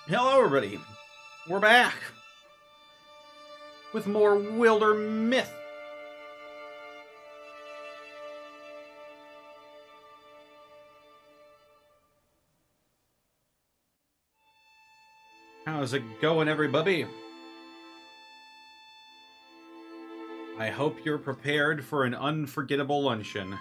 Hello, everybody. We're back with more Wildermyth. How's it going, everybody? I hope you're prepared for an unforgettable luncheon.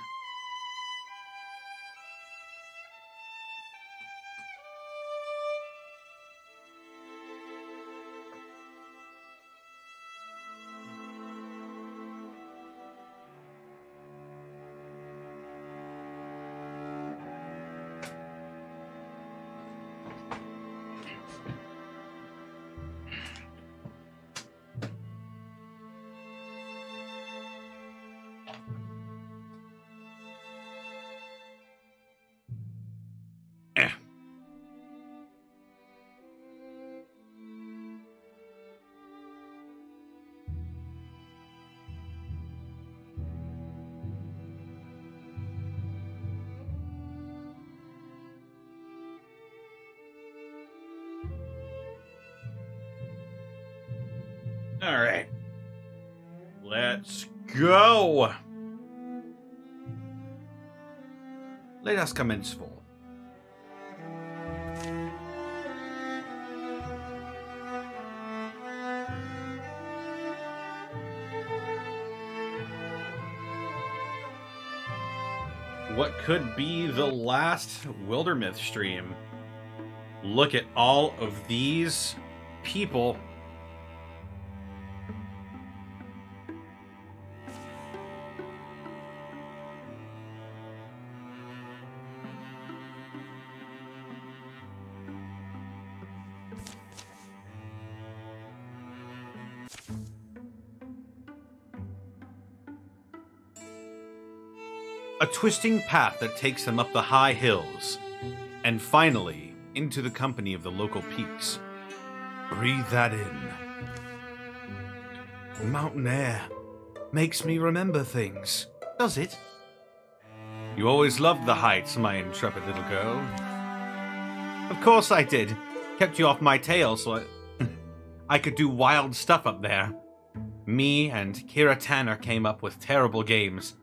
Alright. Let's go! Let us commence for. What could be the last Wildermyth stream? Look at all of these people. A twisting path that takes them up the high hills, and finally into the company of the local peaks. Breathe that in. Mountain air makes me remember things. Does it? You always loved the heights, my intrepid little girl. Of course I did. Kept you off my tail so I could do wild stuff up there. Me and Kira Tanner came up with terrible games.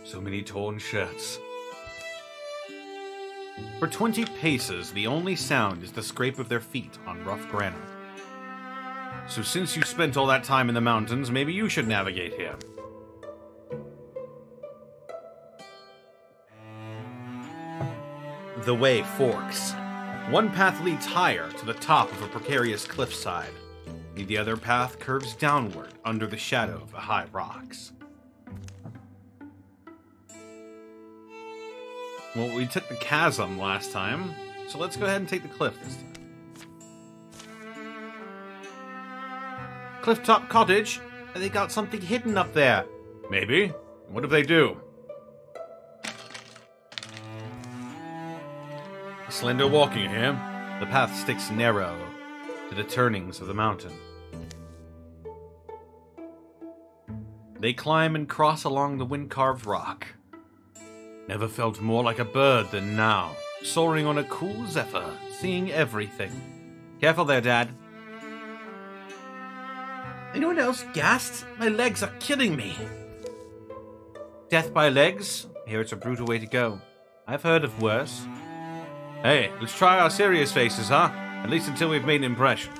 So many torn shirts. For 20 paces, the only sound is the scrape of their feet on rough granite. So since you spent all that time in the mountains, maybe you should navigate here. The way forks. One path leads higher to the top of a precarious cliffside. The other path curves downward under the shadow of the high rocks. Well, we took the chasm last time, so let's go ahead and take the cliff this time. Clifftop Cottage? They got something hidden up there. Maybe. What if they do? Slender walking here. The path sticks narrow to the turnings of the mountain. They climb and cross along the wind-carved rock. Never felt more like a bird than now, soaring on a cool zephyr, seeing everything. Careful there, Dad. Anyone else gassed? My legs are killing me. Death by legs? I hear it's a brutal way to go. I've heard of worse. Hey, let's try our serious faces, huh? At least until we've made an impression.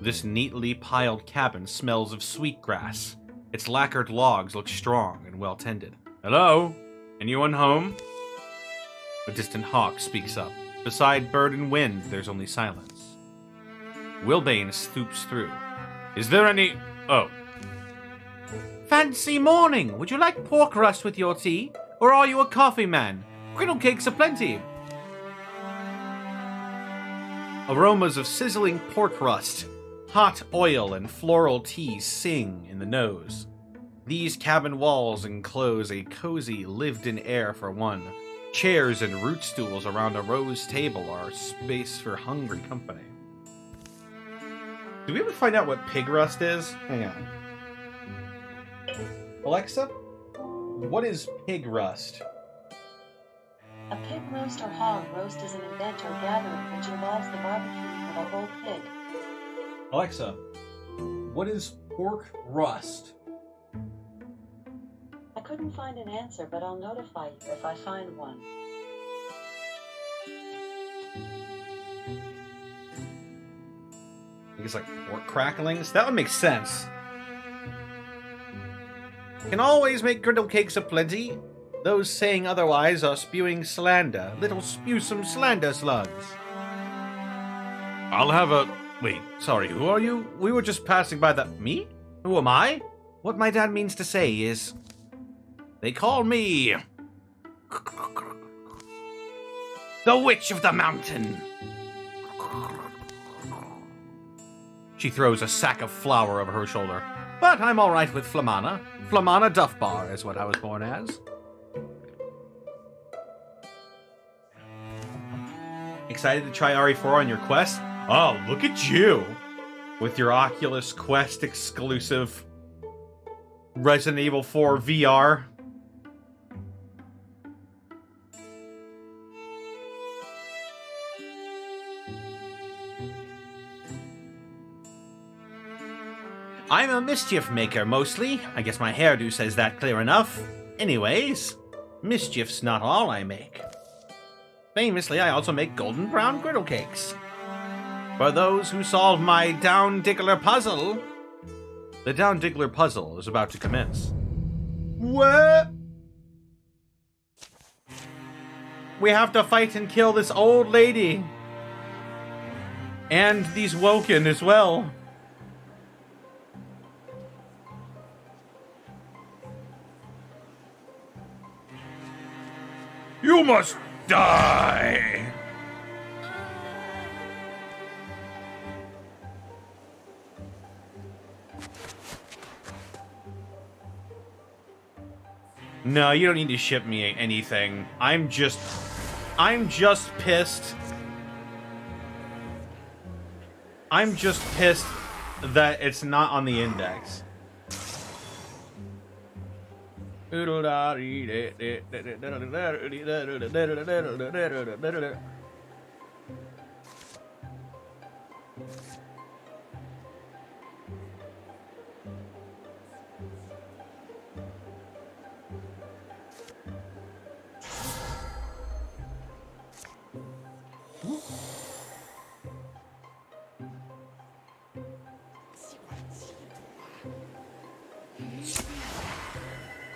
This neatly piled cabin smells of sweetgrass. Its lacquered logs look strong and well-tended. Hello? Anyone home? A distant hawk speaks up. Beside bird and wind, there's only silence. Wilbane stoops through. Is there any... Oh. Fancy morning! Would you like pork rust with your tea? Or are you a coffee man? Griddle cakes aplenty. Aromas of sizzling pork rust, hot oil, and floral teas sing in the nose. These cabin walls enclose a cozy, lived-in air for one. Chairs and root stools around a rose table are space for hungry company. Did we ever find out what pig rust is? Hang on. Alexa, what is pig rust? A pig roast or hog roast is an event or gathering which involves the barbecuing of a whole pig. Alexa, what is pork rust? I couldn't find an answer, but I'll notify you if I find one. I think it's like pork cracklings. That would make sense. Can always make griddle cakes aplenty. Those saying otherwise are spewing slander. Little spew some slander slugs. I'll have a... Wait, sorry, who are you? We were just passing by the... Me? Who am I? What my dad means to say is... They call me... the Witch of the Mountain. She throws a sack of flour over her shoulder. But I'm alright with Flamana. Flamana Duffbar is what I was born as. Excited to try RE4 on your Quest? Oh, look at you! With your Oculus Quest exclusive Resident Evil 4 VR. I'm a mischief maker, mostly. I guess my hairdo says that clear enough. Anyways, mischief's not all I make. Famously, I also make golden brown griddle cakes. For those who solve my Down Diggler puzzle, the Down Diggler puzzle is about to commence. What? We have to fight and kill this old lady. And these Woken as well. You must die! No, you don't need to ship me anything. I'm just pissed. I'm just pissed that it's not on the index.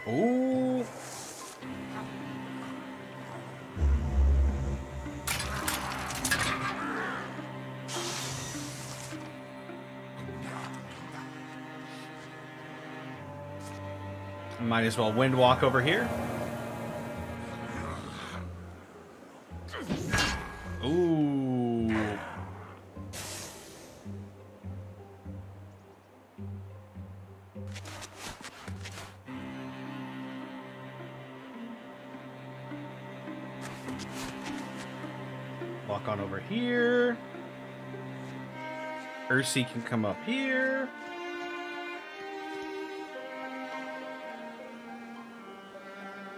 Ooh. Might as well wind walk over here. Ooh. Walk on over here. Ursi can come up here.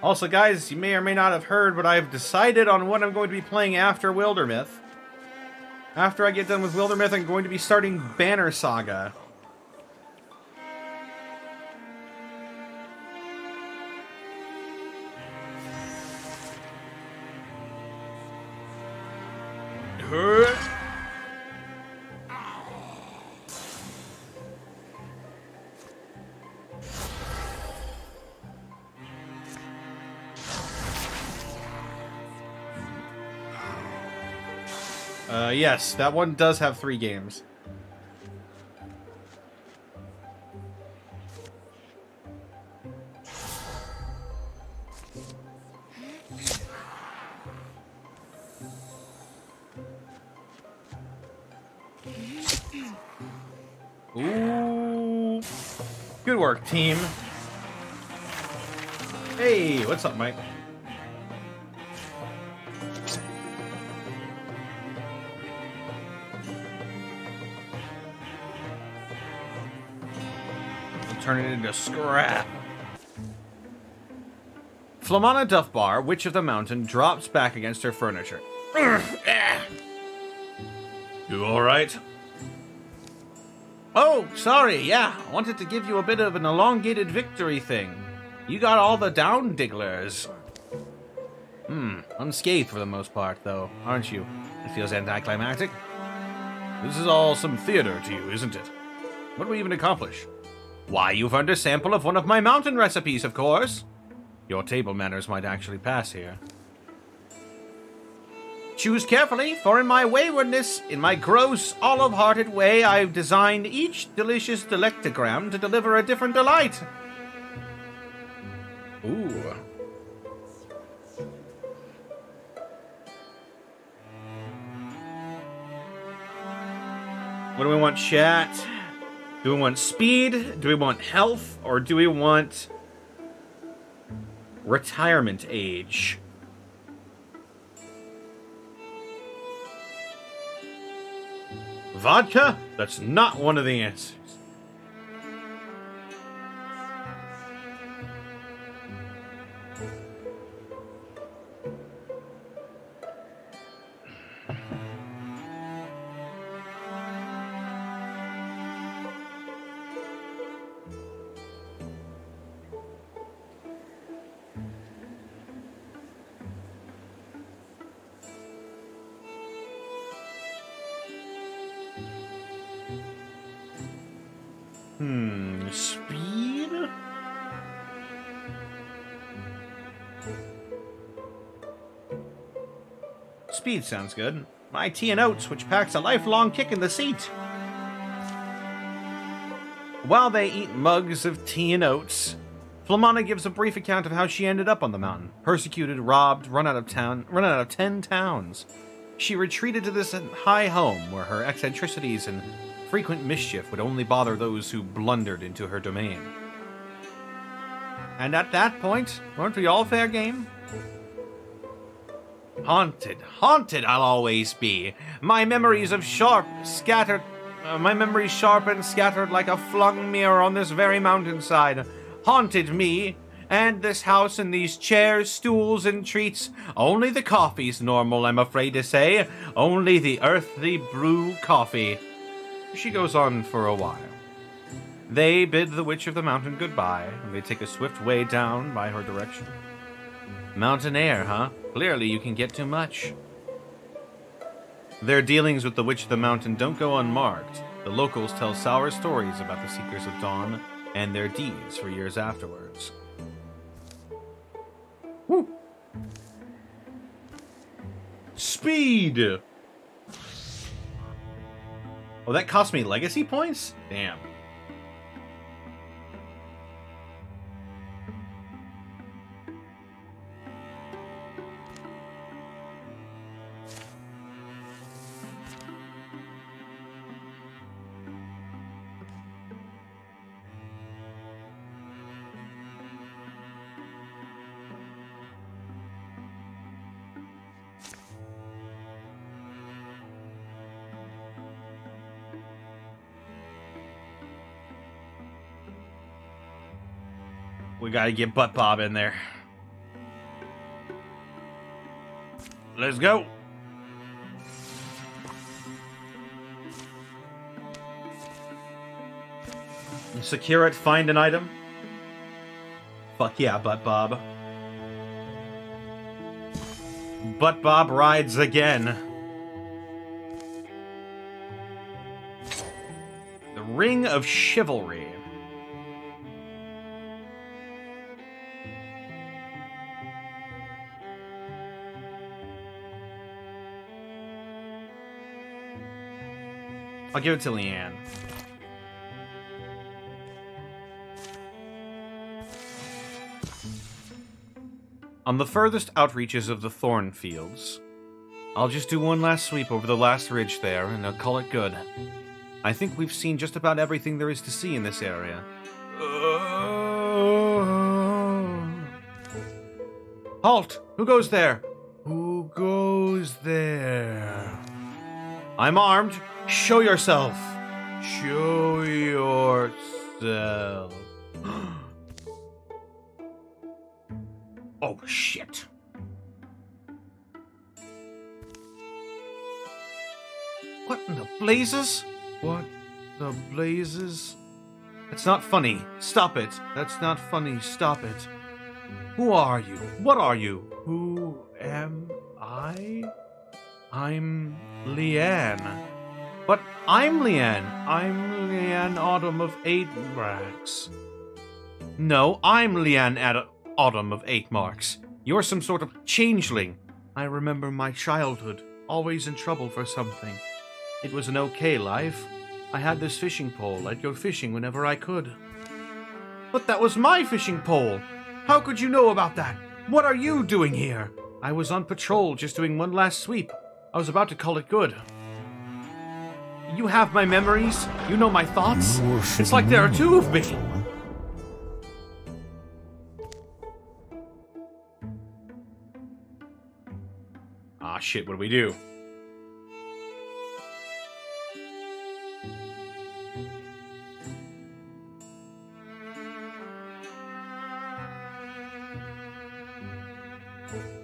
Also, guys, you may or may not have heard, but I've decided on what I'm going to be playing after Wildermyth. After I get done with Wildermyth, I'm going to be starting Banner Saga. Yes, that one does have 3 games. Ooh. Good work, team. Hey, what's up, Mike? Turn it into scrap. Flamana Duffbar, Witch of the Mountain, drops back against her furniture. You alright? Oh, sorry, yeah. I wanted to give you a bit of an elongated victory thing. You got all the down digglers. Unscathed for the most part, though, aren't you? It feels anticlimactic. This is all some theater to you, isn't it? What do we even accomplish? Why, you've earned a sample of one of my mountain recipes, of course. Your table manners might actually pass here. Choose carefully, for in my waywardness, in my gross, olive-hearted way, I've designed each delicious delectogram to deliver a different delight. Ooh. What do we want, chat? Do we want speed? Do we want health? Or do we want retirement age? Vodka? That's not one of the answers. Speed? Speed sounds good. My tea and oats, which packs a lifelong kick in the seat. While they eat mugs of tea and oats, Flamana gives a brief account of how she ended up on the mountain. Persecuted, robbed, run out of 10 towns. She retreated to this high home where her eccentricities and frequent mischief would only bother those who blundered into her domain. And at that point, weren't we all fair game? Haunted, haunted I'll always be. My memories sharp and scattered like a flung mirror on this very mountainside. Haunted me, and this house and these chairs, stools, and treats. Only the coffee's normal, I'm afraid to say. Only the earthly brew coffee. She goes on for a while. They bid the Witch of the Mountain goodbye, and they take a swift way down by her direction. Mountain air, huh? Clearly you can get too much. Their dealings with the Witch of the Mountain don't go unmarked. The locals tell sour stories about the Seekers of Dawn and their deeds for years afterwards. Woo! Speed! Oh, that cost me legacy points? Damn. We gotta get Butt Bob in there. Let's go. Secure it, find an item. Fuck yeah, Butt Bob. Butt Bob rides again. The Ring of Chivalry. I'll give it to Leanne. On the furthest outreaches of the Thornfields, I'll just do one last sweep over the last ridge there, and I'll call it good. I think we've seen just about everything there is to see in this area. Halt! Who goes there? Who goes there? I'm armed. Show yourself. Show yourself. Oh, shit. What in the blazes? What the blazes? It's not funny. Stop it. That's not funny. Stop it. Who are you? What are you? Who am I? I'm Leanne. But I'm Leanne. I'm Leanne Autumn of 8 Marks. No, I'm Leanne Autumn of 8 Marks. You're some sort of changeling. I remember my childhood, always in trouble for something. It was an okay life. I had this fishing pole. I'd go fishing whenever I could. But that was my fishing pole. How could you know about that? What are you doing here? I was on patrol, just doing one last sweep. I was about to call it good. You have my memories. You know my thoughts. It's like there are two of me. Ah, shit, what do we do?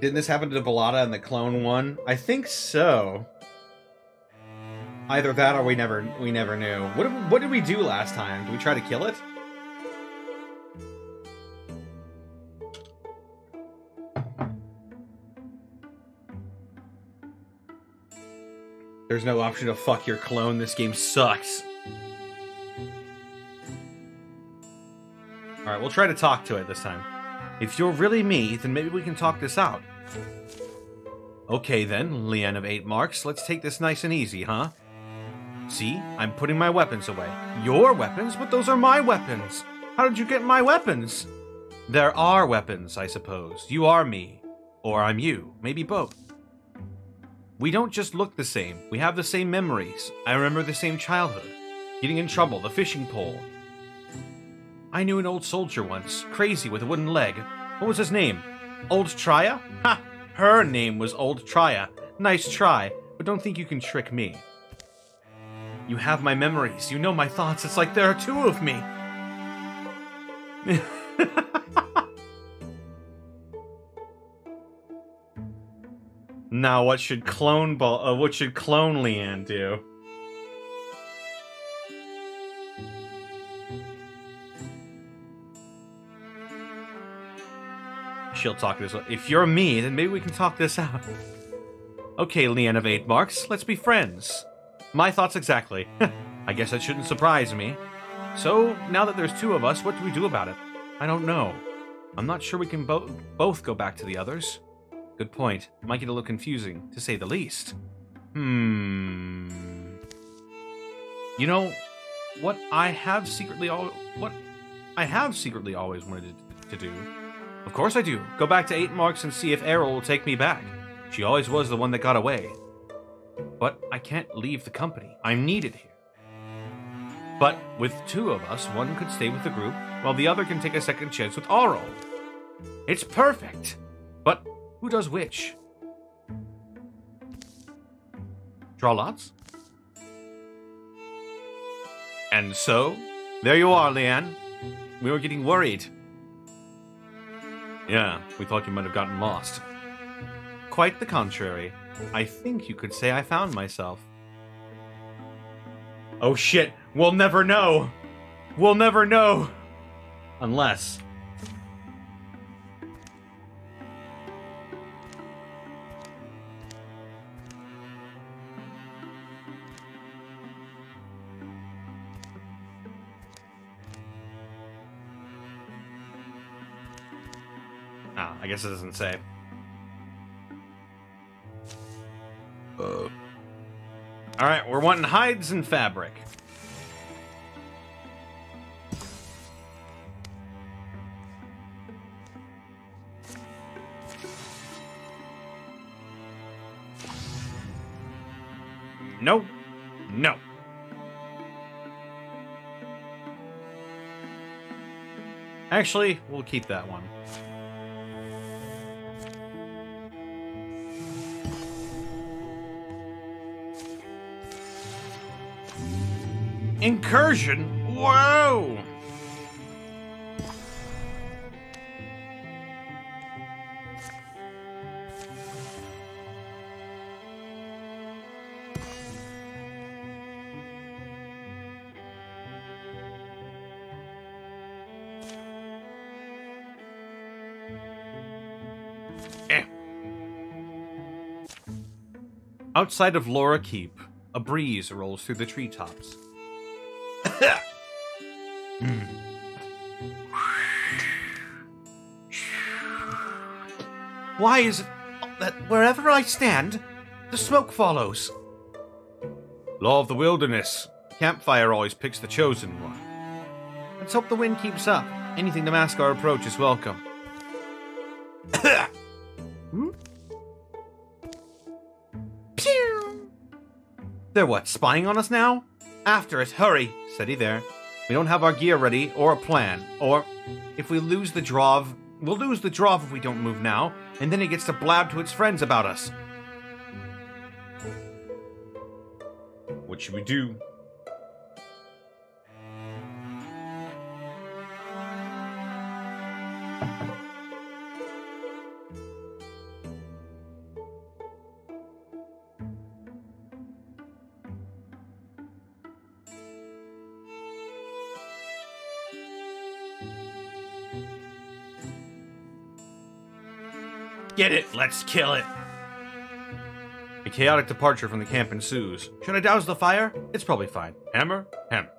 Didn't this happen to Bellata in the Clone one? I think so. Either that or we never knew. What did we do last time? Did we try to kill it? There's no option to fuck your clone. This game sucks. Alright, we'll try to talk to it this time. If you're really me, then maybe we can talk this out. Okay then, Leanne of 8 Marks, let's take this nice and easy, huh? See, I'm putting my weapons away. Your weapons? But those are my weapons! How did you get my weapons? There are weapons, I suppose. You are me. Or I'm you. Maybe both. We don't just look the same. We have the same memories. I remember the same childhood. Getting in trouble, the fishing pole. I knew an old soldier once, crazy with a wooden leg. What was his name? Old Trya? Ha! Her name was Old Trya. Nice try, but don't think you can trick me. You have my memories, you know my thoughts, it's like there are two of me. Now what should clone Leanne do? She'll talk this way. If you're me, then maybe we can talk this out. Okay, Leanne of 8 Marks, let's be friends. My thoughts exactly. I guess that shouldn't surprise me. So, now that there's two of us, what do we do about it? I don't know. I'm not sure we can both go back to the others. Good point. Might get a little confusing, to say the least. You know, what I have secretly always wanted to do. Of course I do. Go back to 8 Marks and see if Errol will take me back. She always was the one that got away. But I can't leave the company. I'm needed here. But with two of us, one could stay with the group, while the other can take a second chance with Aurel. It's perfect! But who does which? Draw lots? And so, there you are, Leanne. We were getting worried. Yeah, we thought you might have gotten lost. Quite the contrary. I think you could say I found myself. Oh shit, we'll never know! We'll never know! Unless... Ah, I guess it doesn't say. Alright, we're wanting hides and fabric. No. No. Actually, we'll keep that one. Incursion? Whoa! Eh. Outside of Laura Keep, a breeze rolls through the treetops. Why is it that wherever I stand, the smoke follows? Law of the wilderness. Campfire always picks the chosen one. Let's hope the wind keeps up. Anything to mask our approach is welcome. Pew! They're what, spying on us now? After it, hurry! Steady there. We don't have our gear ready, or a plan. Or, if we lose the drov, we'll lose the drov if we don't move now, and then it gets to blab to its friends about us. What should we do? Get it, let's kill it. A chaotic departure from the camp ensues. Should I douse the fire? It's probably fine. Hammer, hammer.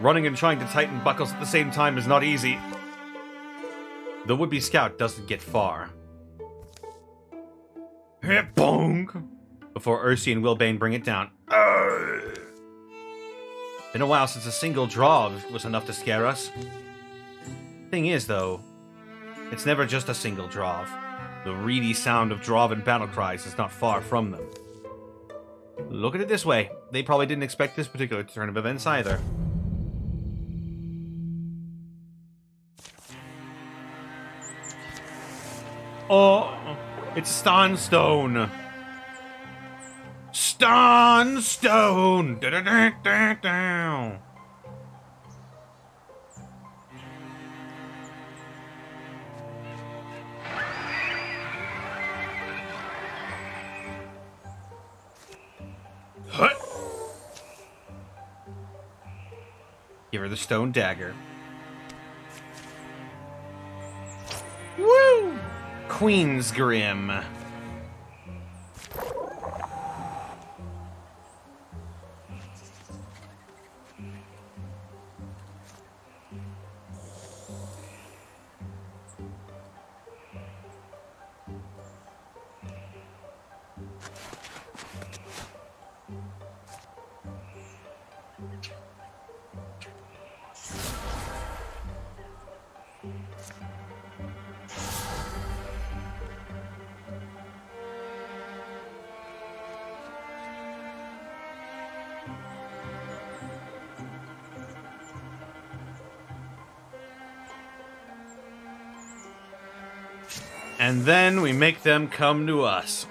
Running and trying to tighten buckles at the same time is not easy. The would-be scout doesn't get far. Bong! Before Ursi and Wilbane bring it down. Been a while since a single drov was enough to scare us. Thing is, though, it's never just a single drov. The reedy sound of Drovan battle cries is not far from them. Look at it this way. They probably didn't expect this particular turn of events either. Oh, it's Stanstone. Stanstone! Da-da-da-da-da. Give her the stone dagger. Woo! Queen's Grim. And then we make them come to us.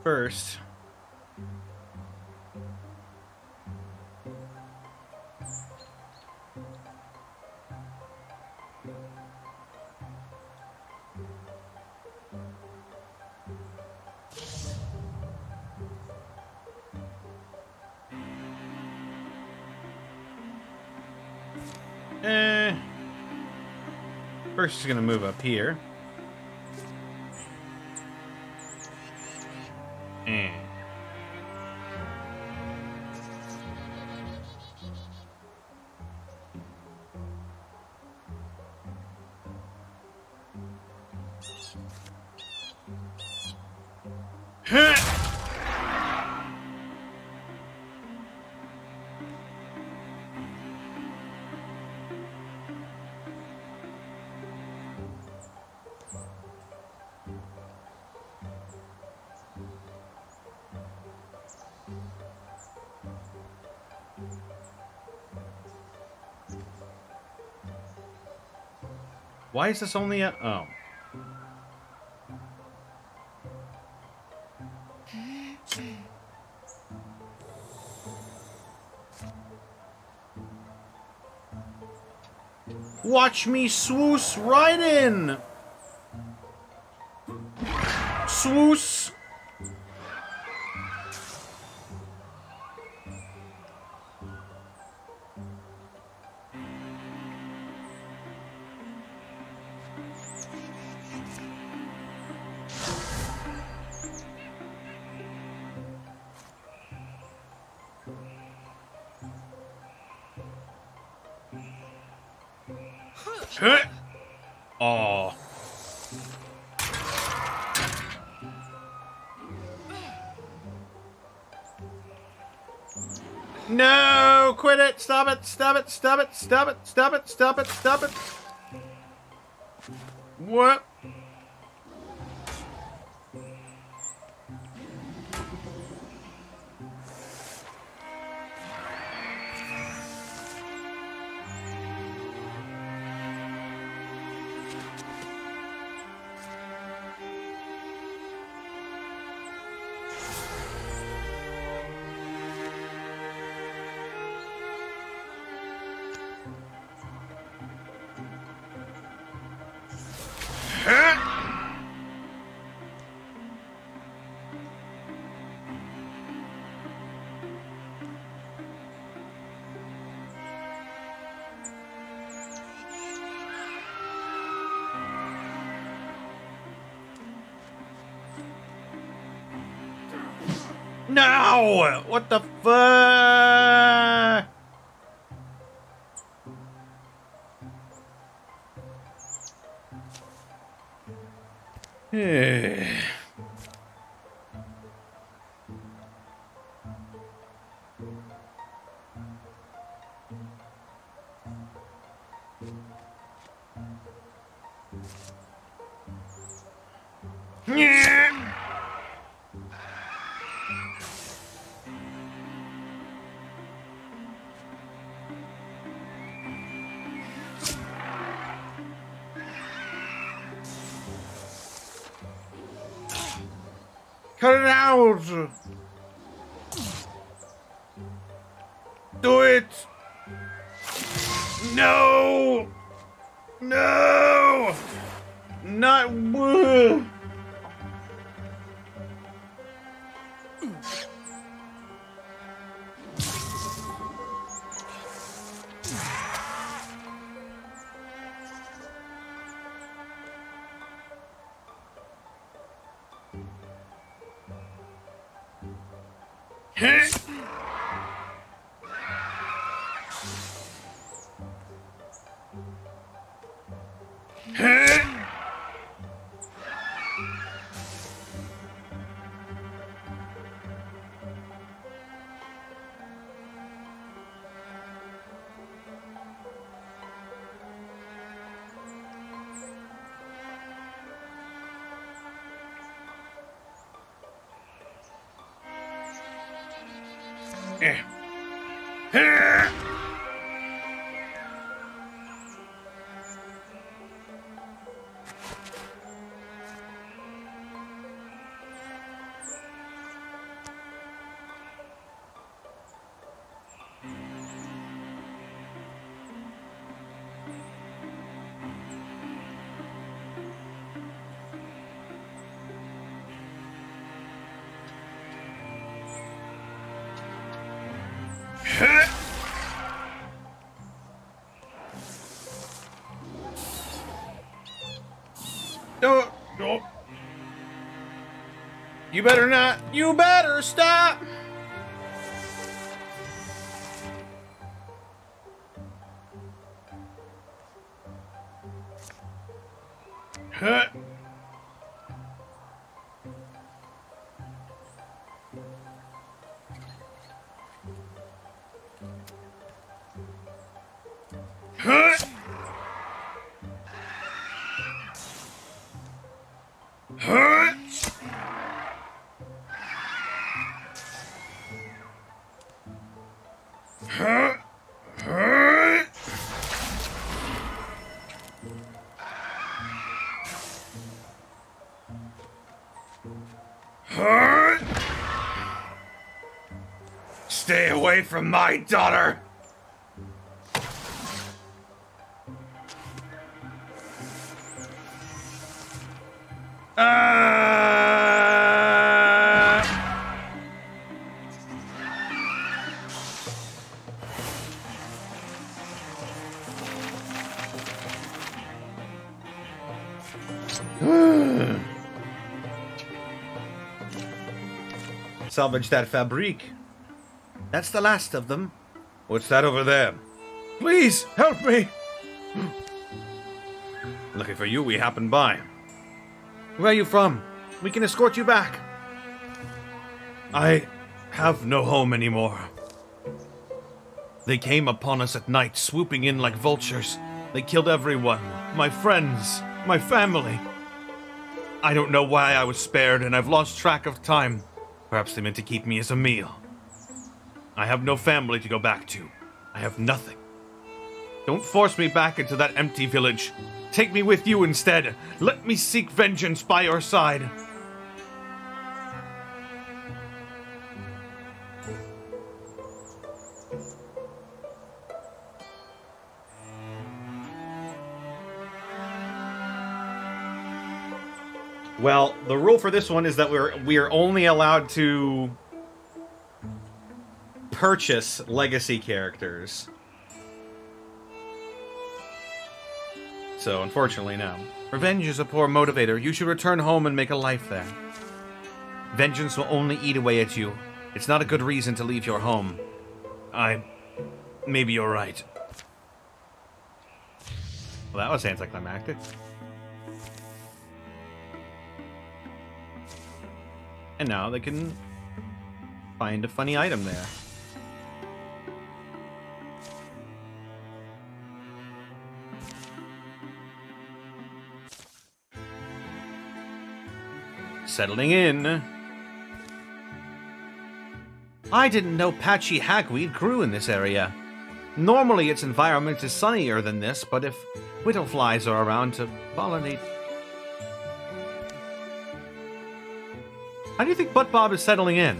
First... First, is gonna move up here. Why is this only a... Oh. Watch me swoosh right in. Swoosh. Oh. No, quit it. Stop it. Stop it. Stop it. Stop it. Stop it. Stop it. Stop it. What? No! What the fuck? Cut it out! Do it! No! No! Not... No, no. You better not. You better stop. Huh. Huh. Huh. Huh. Huh. Huh. Stay away from my daughter! Salvage that fabrique. That's the last of them. What's that over there? Please, help me! Lucky for you, we happened by. Where are you from? We can escort you back. I have no home anymore. They came upon us at night, swooping in like vultures. They killed everyone. My friends, my family. I don't know why I was spared, and I've lost track of time. Perhaps they meant to keep me as a meal. I have no family to go back to. I have nothing. Don't force me back into that empty village. Take me with you instead. Let me seek vengeance by your side. Well, the rule for this one is that we're only allowed to purchase legacy characters. So, unfortunately, no. Revenge is a poor motivator. You should return home and make a life there. Vengeance will only eat away at you. It's not a good reason to leave your home. Maybe you're right. Well, that was anticlimactic. And now they can find a funny item there. Settling in. I didn't know patchy hagweed grew in this area. Normally its environment is sunnier than this, but if whittleflies are around to pollinate... How do you think Butt Bob is settling in?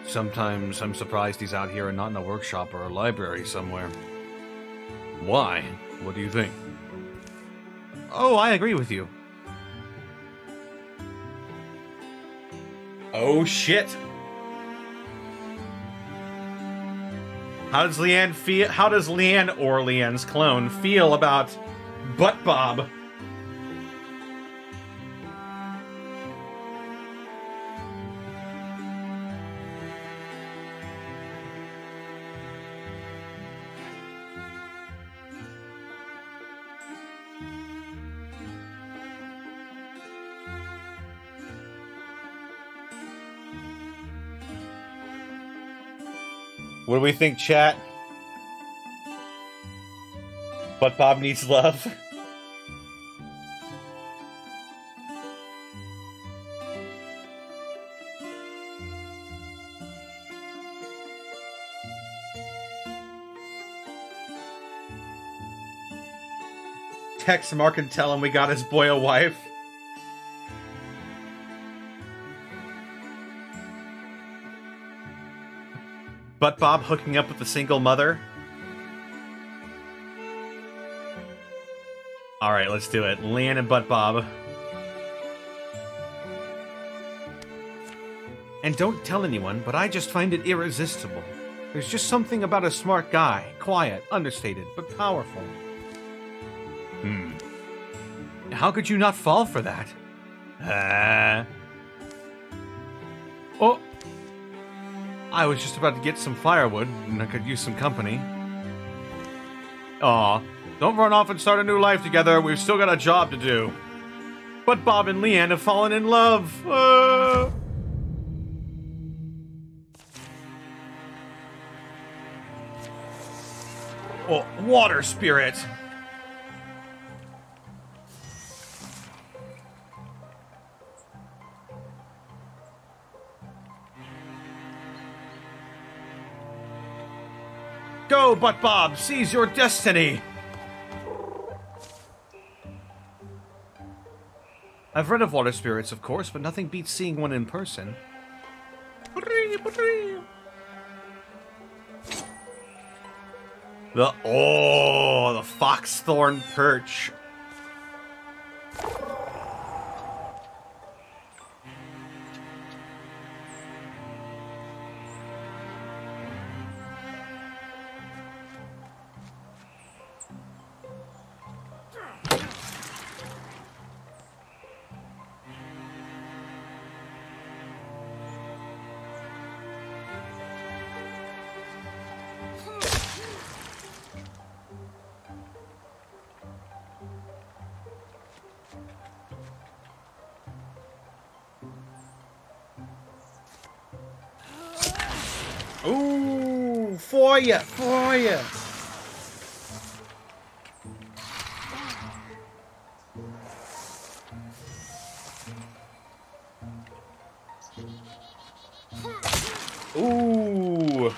Sometimes I'm surprised he's out here and not in a workshop or a library somewhere. Why? What do you think? Oh, I agree with you. Oh, shit. How does Leanne or Leanne's clone feel about Butt Bob? What do we think, chat? Butt Bob needs love. Text Mark and tell him we got his boy a wife. Butt Bob hooking up with a single mother. Alright, let's do it. Leanne and Butt Bob. And don't tell anyone, but I just find it irresistible. There's just something about a smart guy. Quiet, understated, but powerful. How could you not fall for that? Oh! I was just about to get some firewood, and I could use some company. Aw, don't run off and start a new life together. We've still got a job to do. But Bob and Leanne have fallen in love. Oh, water spirit. Go, Butt Bob! Seize your destiny! I've read of water spirits, of course, but nothing beats seeing one in person. The foxthorn perch. Ooh, for ya, for ya. Ooh.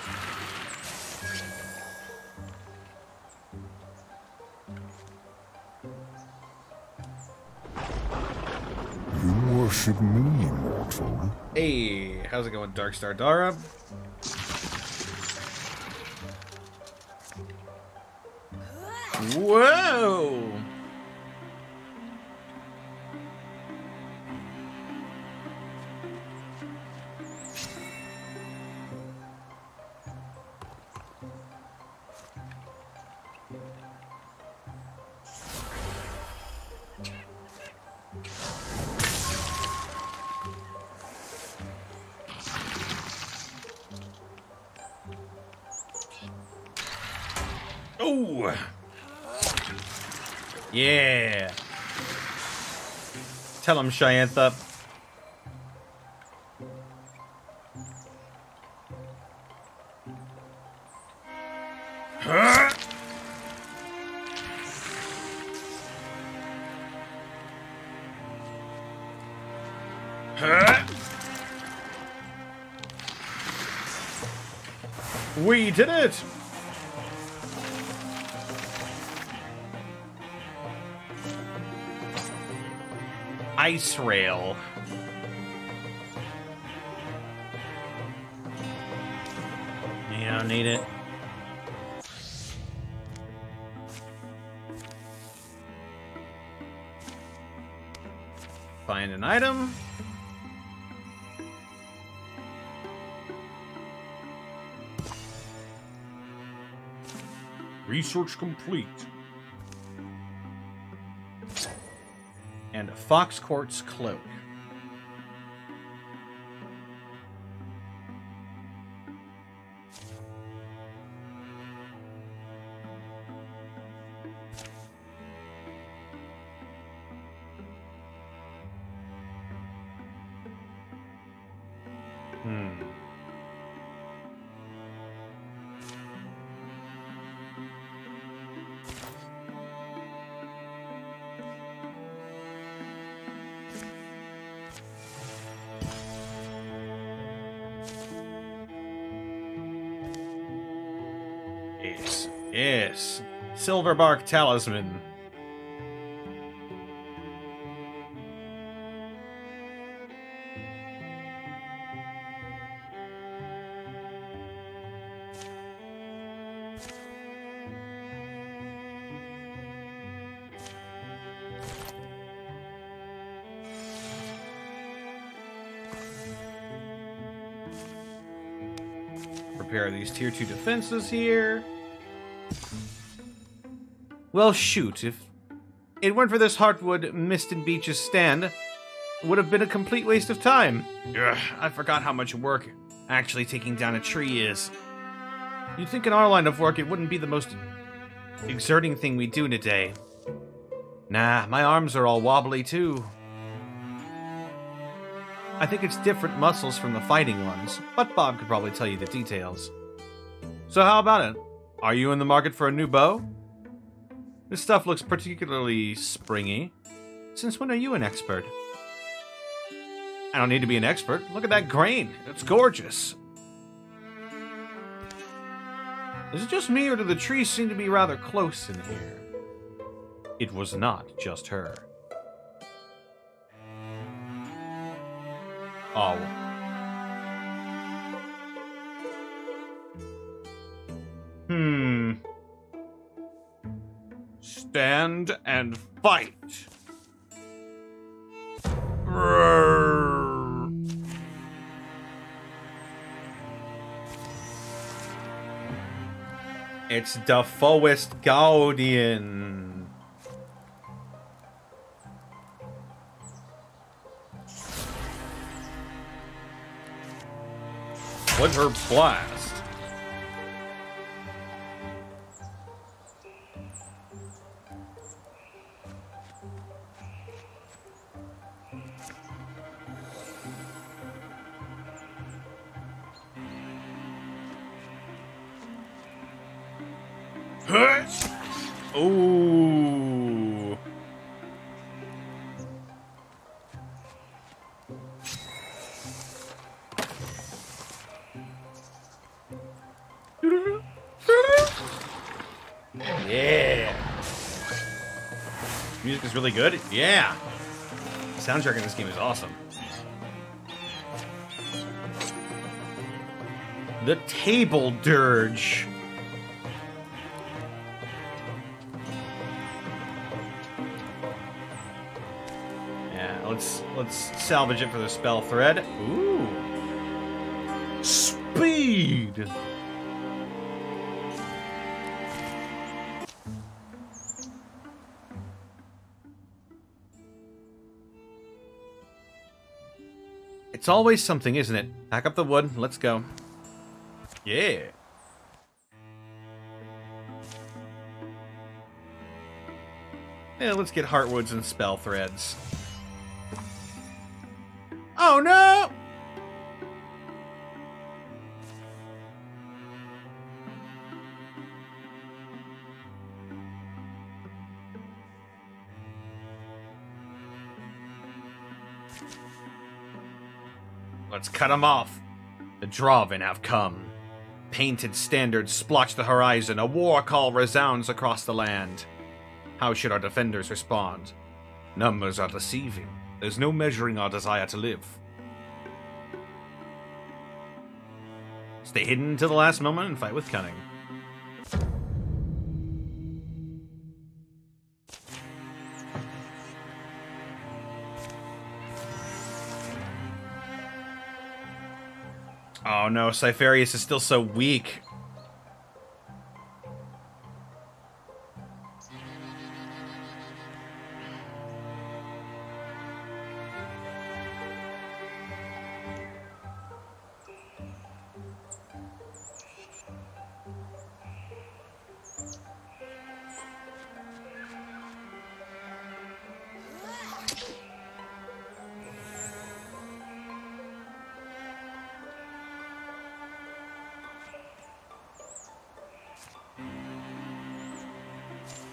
You worship me, mortal. Hey, how's it going, Darkstar Dara? Whoa! Oh! Yeah! Tell him, Shyantha. Huh? Huh? We did it! Ice rail. You don't need it. Find an item. Research complete. And a fox quartz cloak. Yes. Silverbark Talisman. Prepare these tier 2 defenses here. Well, shoot, if it weren't for this Heartwood Mist and Beaches stand, it would have been a complete waste of time. Ugh, I forgot how much work actually taking down a tree is. You'd think in our line of work it wouldn't be the most exerting thing we do in a day. Nah, my arms are all wobbly too. I think it's different muscles from the fighting ones, but Bob could probably tell you the details. So how about it? Are you in the market for a new bow? This stuff looks particularly springy. Since when are you an expert? I don't need to be an expert. Look at that grain. It's gorgeous. Is it just me, or do the trees seem to be rather close in here? It was not just her. Oh. Stand and fight. Roar. It's the Forest Guardian. Winter Blast. Ooh. Yeah. Music is really good. Yeah. The soundtrack in this game is awesome. The Table Dirge. Let's salvage it for the spell thread. Ooh. Speed. It's always something, isn't it? Pack up the wood. Let's go. Yeah. Yeah, let's get heartwoods and spell threads. Oh no! Let's cut them off. The Draven have come. Painted standards splotch the horizon. A war call resounds across the land. How should our defenders respond? Numbers are deceiving. There's no measuring our desire to live. Stay hidden until the last moment and fight with cunning. Oh no, Cypherius is still so weak.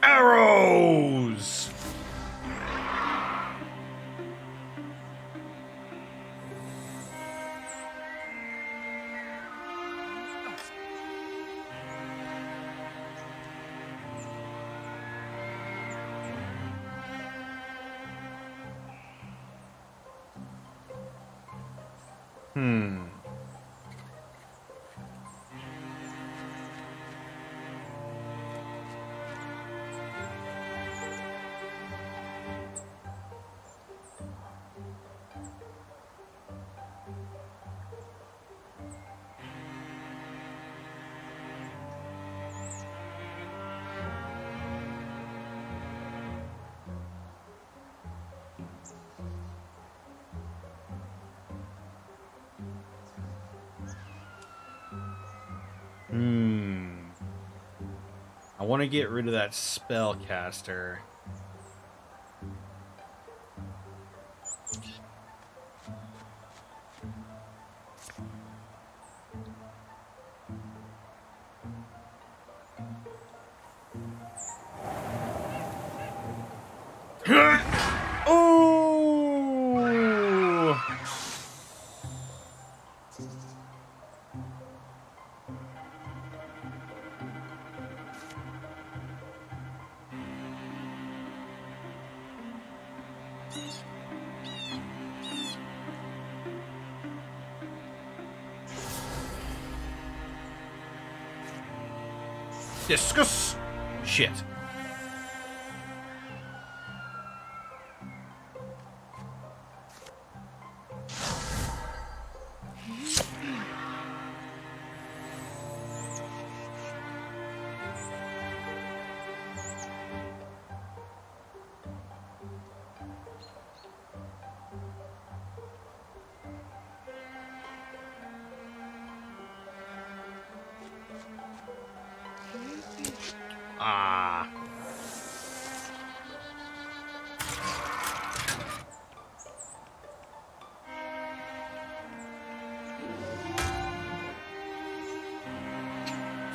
Arrows! I want to get rid of that spellcaster. Ooh! Discuss. Shit. Ah.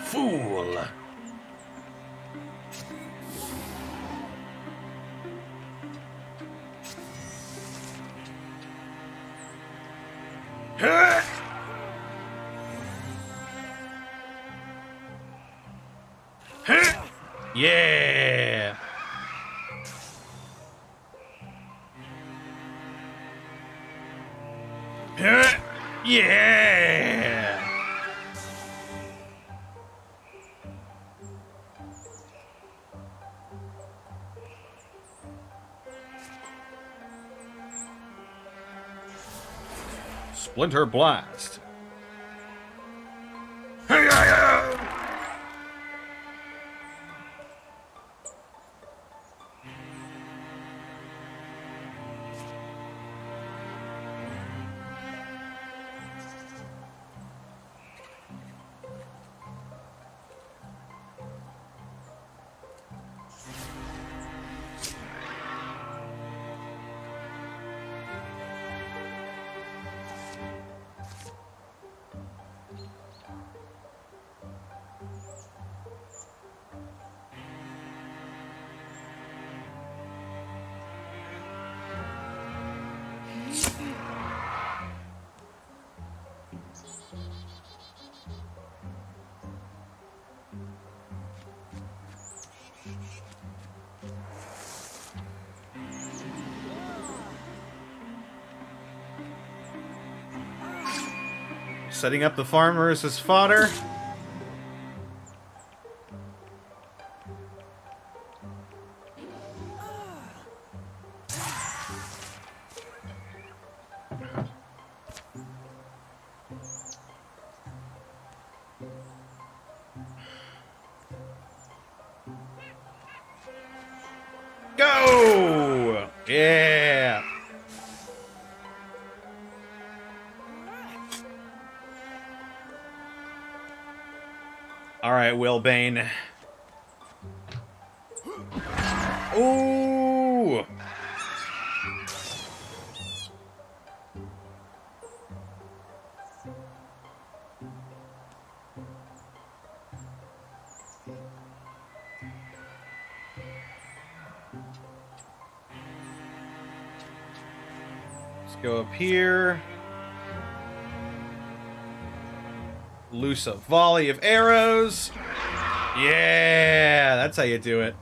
Fool. Yeah. Yeah. Splinter Blast. Setting up the farmers as fodder. Go! Yeah! Alright, Wilbane. Ooh! Let's go up here. Loose a volley of arrows. Yeah, that's how you do it.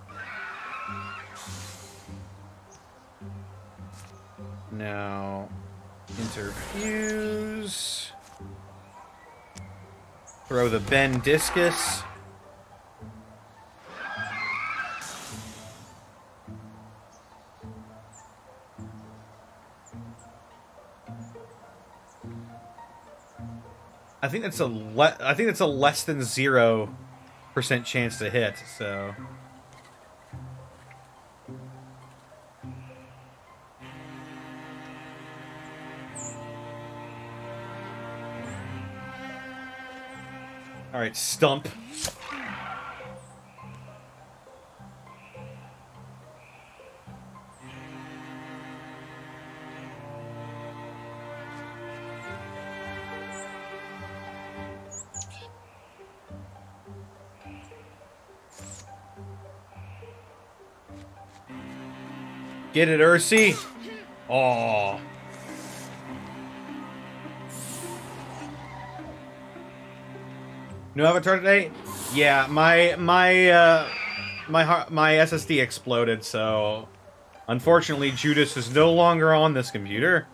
Now, interfuse. Throw the bend discus. I think that's a less than 0% chance to hit, so. All right, stump. Get it, Ursi. Aw. New avatar today? Yeah, my SSD exploded, so unfortunately Judas is no longer on this computer.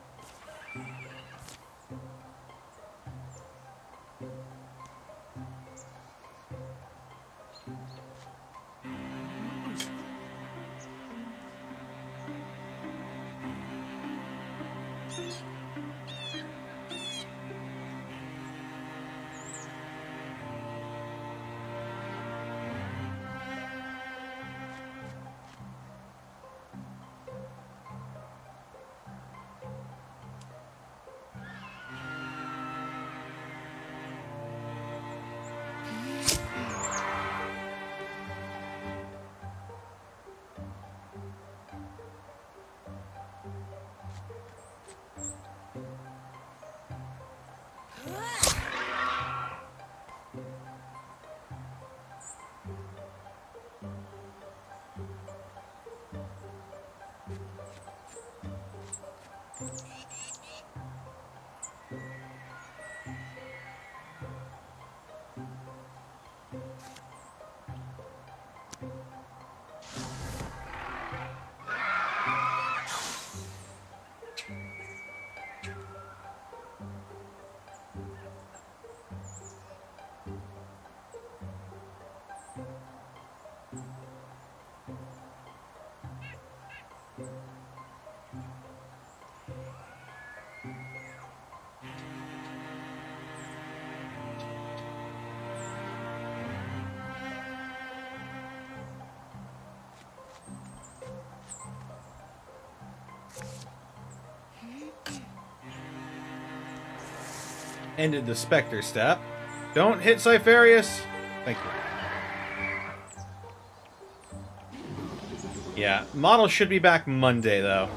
ended the Spectre step. Don't hit Cypherius. Thank you. Yeah, model should be back Monday, though.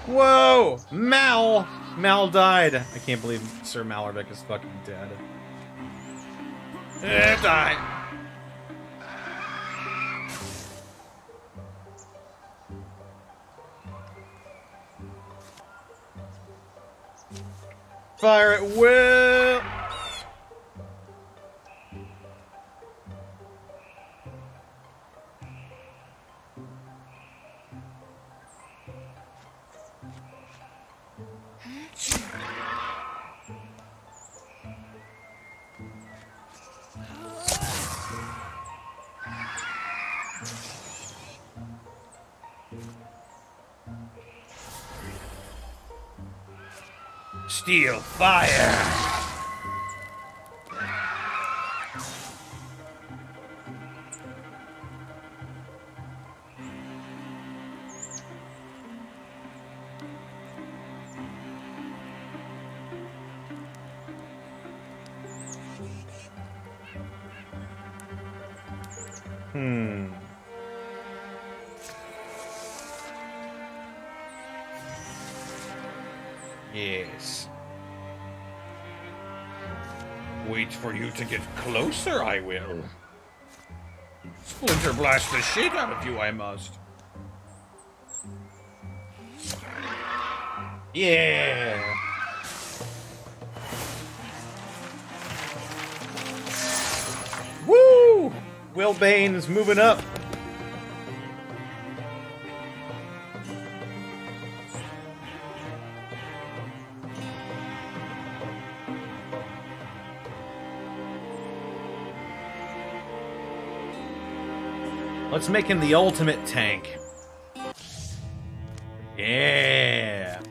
Whoa! Mal! Mal died. I can't believe Sir Malarvik is fucking dead. Die! Fire at will! Steel fire! Yes. Wait for you to get closer, I will. Splinter blast the shit out of you, I must. Yeah! Woo! Will Bane's moving up. Let's make him the ultimate tank. Yeah.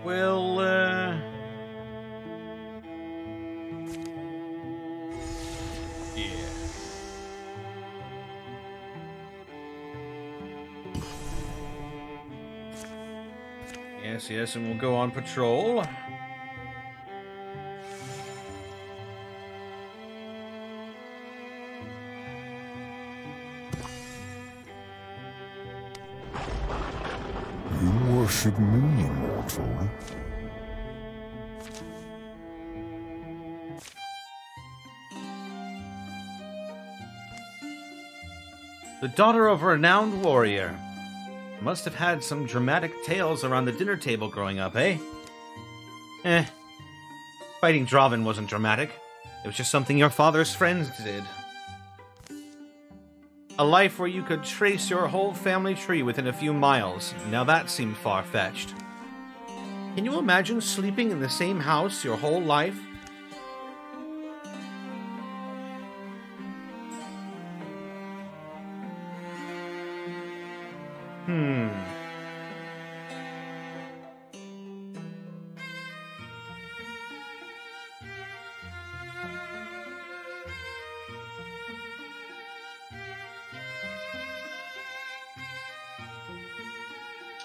Well, yeah. Yes, and we'll go on patrol. You worship me, mortal. The daughter of a renowned warrior. Must have had some dramatic tales around the dinner table growing up, eh? Fighting Draven wasn't dramatic. It was just something your father's friends did. A life where you could trace your whole family tree within a few miles. Now that seemed far-fetched. Can you imagine sleeping in the same house your whole life?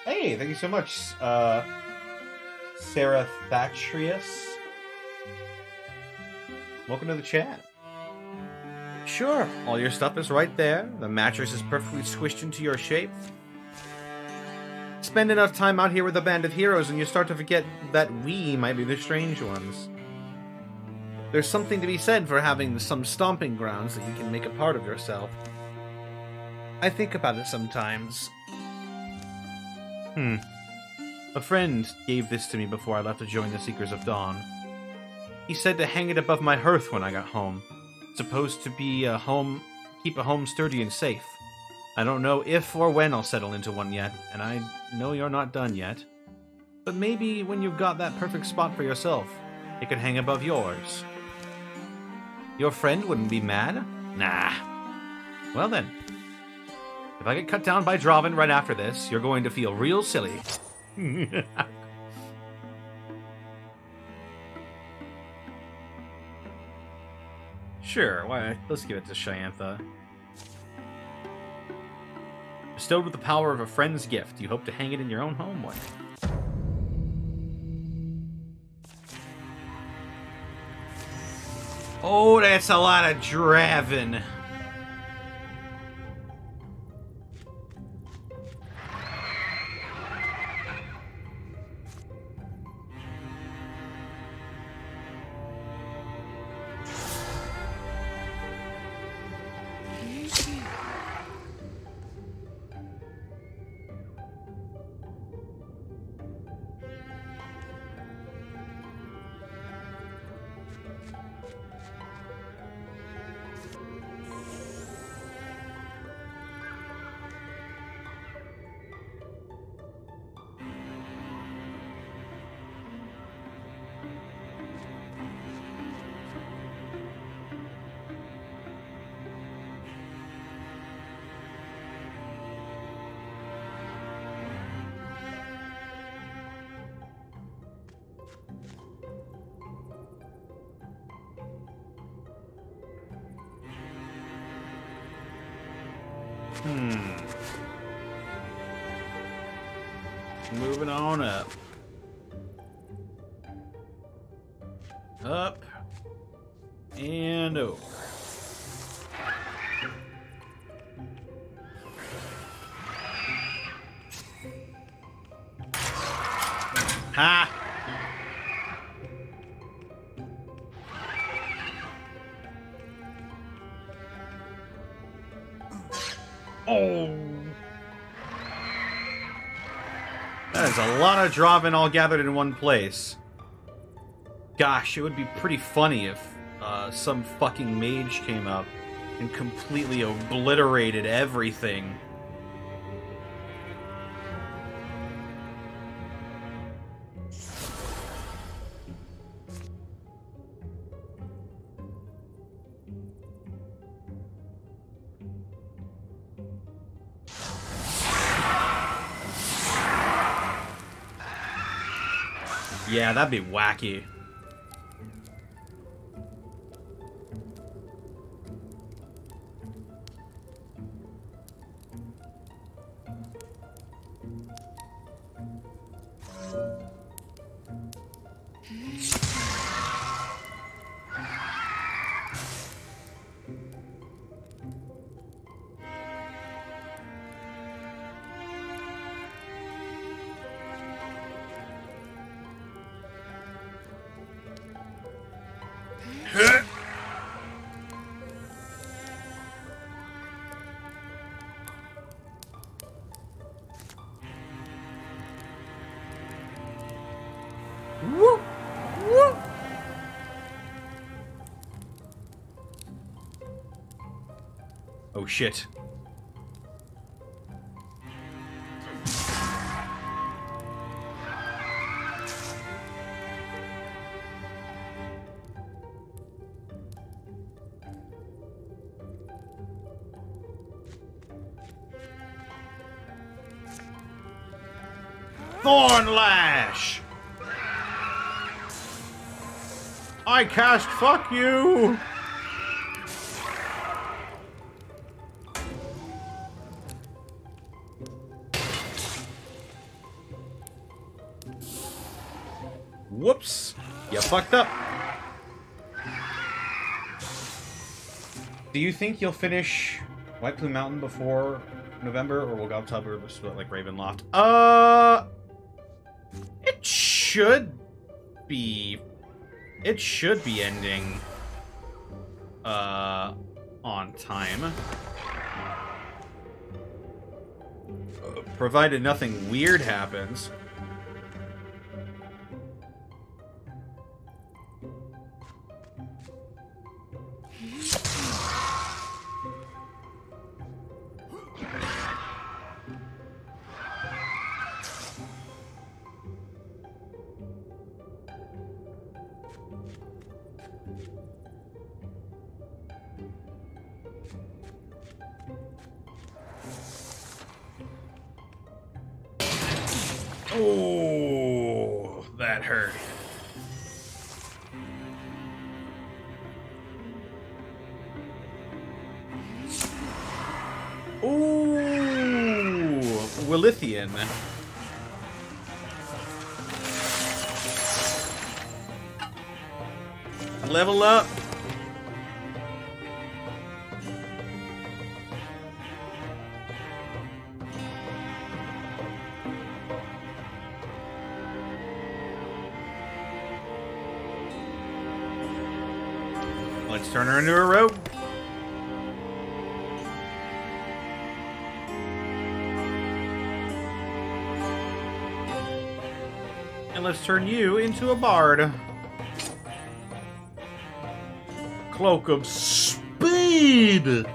Hey, thank you so much, Sarah Thatchrius. Welcome to the chat. Sure, all your stuff is right there. The mattress is perfectly squished into your shape. Spend enough time out here with a band of heroes and you start to forget that we might be the strange ones. There's something to be said for having some stomping grounds that you can make a part of yourself. I think about it sometimes. A friend gave this to me before I left to join the Seekers of Dawn. He said to hang it above my hearth when I got home. It's supposed to be keep a home sturdy and safe. I don't know if or when I'll settle into one yet, and I know you're not done yet. But maybe when you've got that perfect spot for yourself, it could hang above yours. Your friend wouldn't be mad? Nah. Well then. If I get cut down by Draven right after this, you're going to feel real silly. Sure, why? Let's give it to Shyantha. Bestowed with the power of a friend's gift, you hope to hang it in your own home one day. Oh, that's a lot of Draven. Moving on up. Up. And over. Ha! Oh! That is a lot of Draven all gathered in one place. Gosh, it would be pretty funny if some fucking mage came up and completely obliterated everything. Yeah, that'd be wacky. Oh shit. Thorn Lash! I cast fuck you! Whoops! You fucked up. Do you think you'll finish White Plume Mountain before November, or will Gobtub or split like Ravenloft? It should be. It should be ending on time. Provided nothing weird happens. Oh, that hurt. Ooh, Willithian. Level up. Let's turn her into a rogue. And let's turn you into a bard. Cloak of Speed!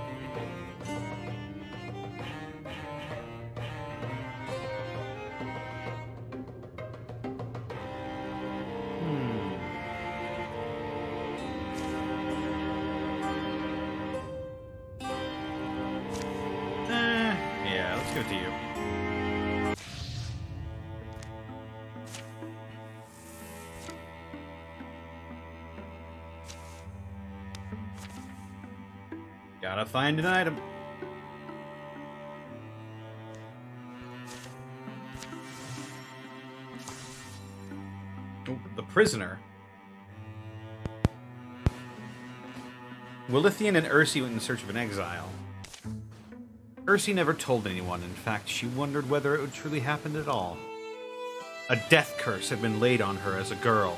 Yeah, let's give it to you. Gotta find an item. Oh, the prisoner. Willithian and Ursi went in search of an exile. Ursi never told anyone. In fact, she wondered whether it would truly happen at all. A death curse had been laid on her as a girl.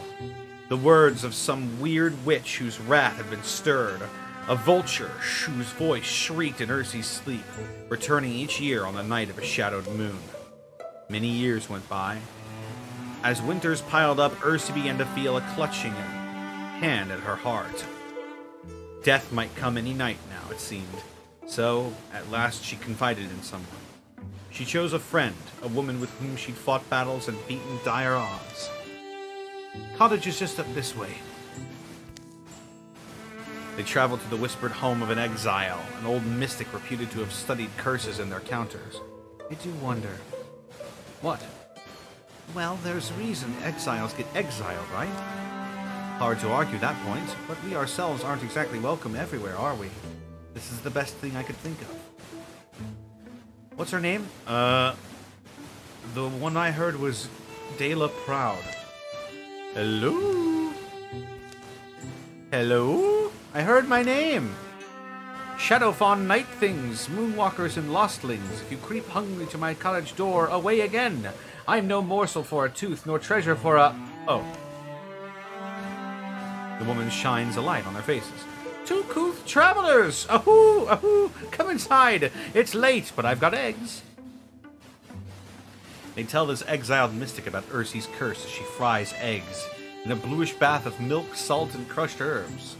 The words of some weird witch whose wrath had been stirred. A vulture whose voice shrieked in Ursi's sleep, returning each year on the night of a shadowed moon. Many years went by. As winters piled up, Ursi began to feel a clutching hand at her heart. Death might come any night now, it seemed. So, at last she confided in someone. She chose a friend, a woman with whom she'd fought battles and beaten dire odds. Cottage is just up this way. They traveled to the whispered home of an exile, an old mystic reputed to have studied curses in their counters. I do wonder. What? Well, there's a reason exiles get exiled, right? Hard to argue that point, but we ourselves aren't exactly welcome everywhere, are we? This is the best thing I could think of. What's her name? The one I heard was Dela Proud. Hello? Hello? I heard my name. Shadowfawn night things, moonwalkers and lostlings, if you creep hungry to my cottage door, away again. I'm no morsel for a tooth, nor treasure for a... Oh. The woman shines a light on their faces. Two couth travelers! Ahoo! Ahoo! Come inside! It's late, but I've got eggs. They tell this exiled mystic about Ursi's curse as she fries eggs in a bluish bath of milk, salt, and crushed herbs.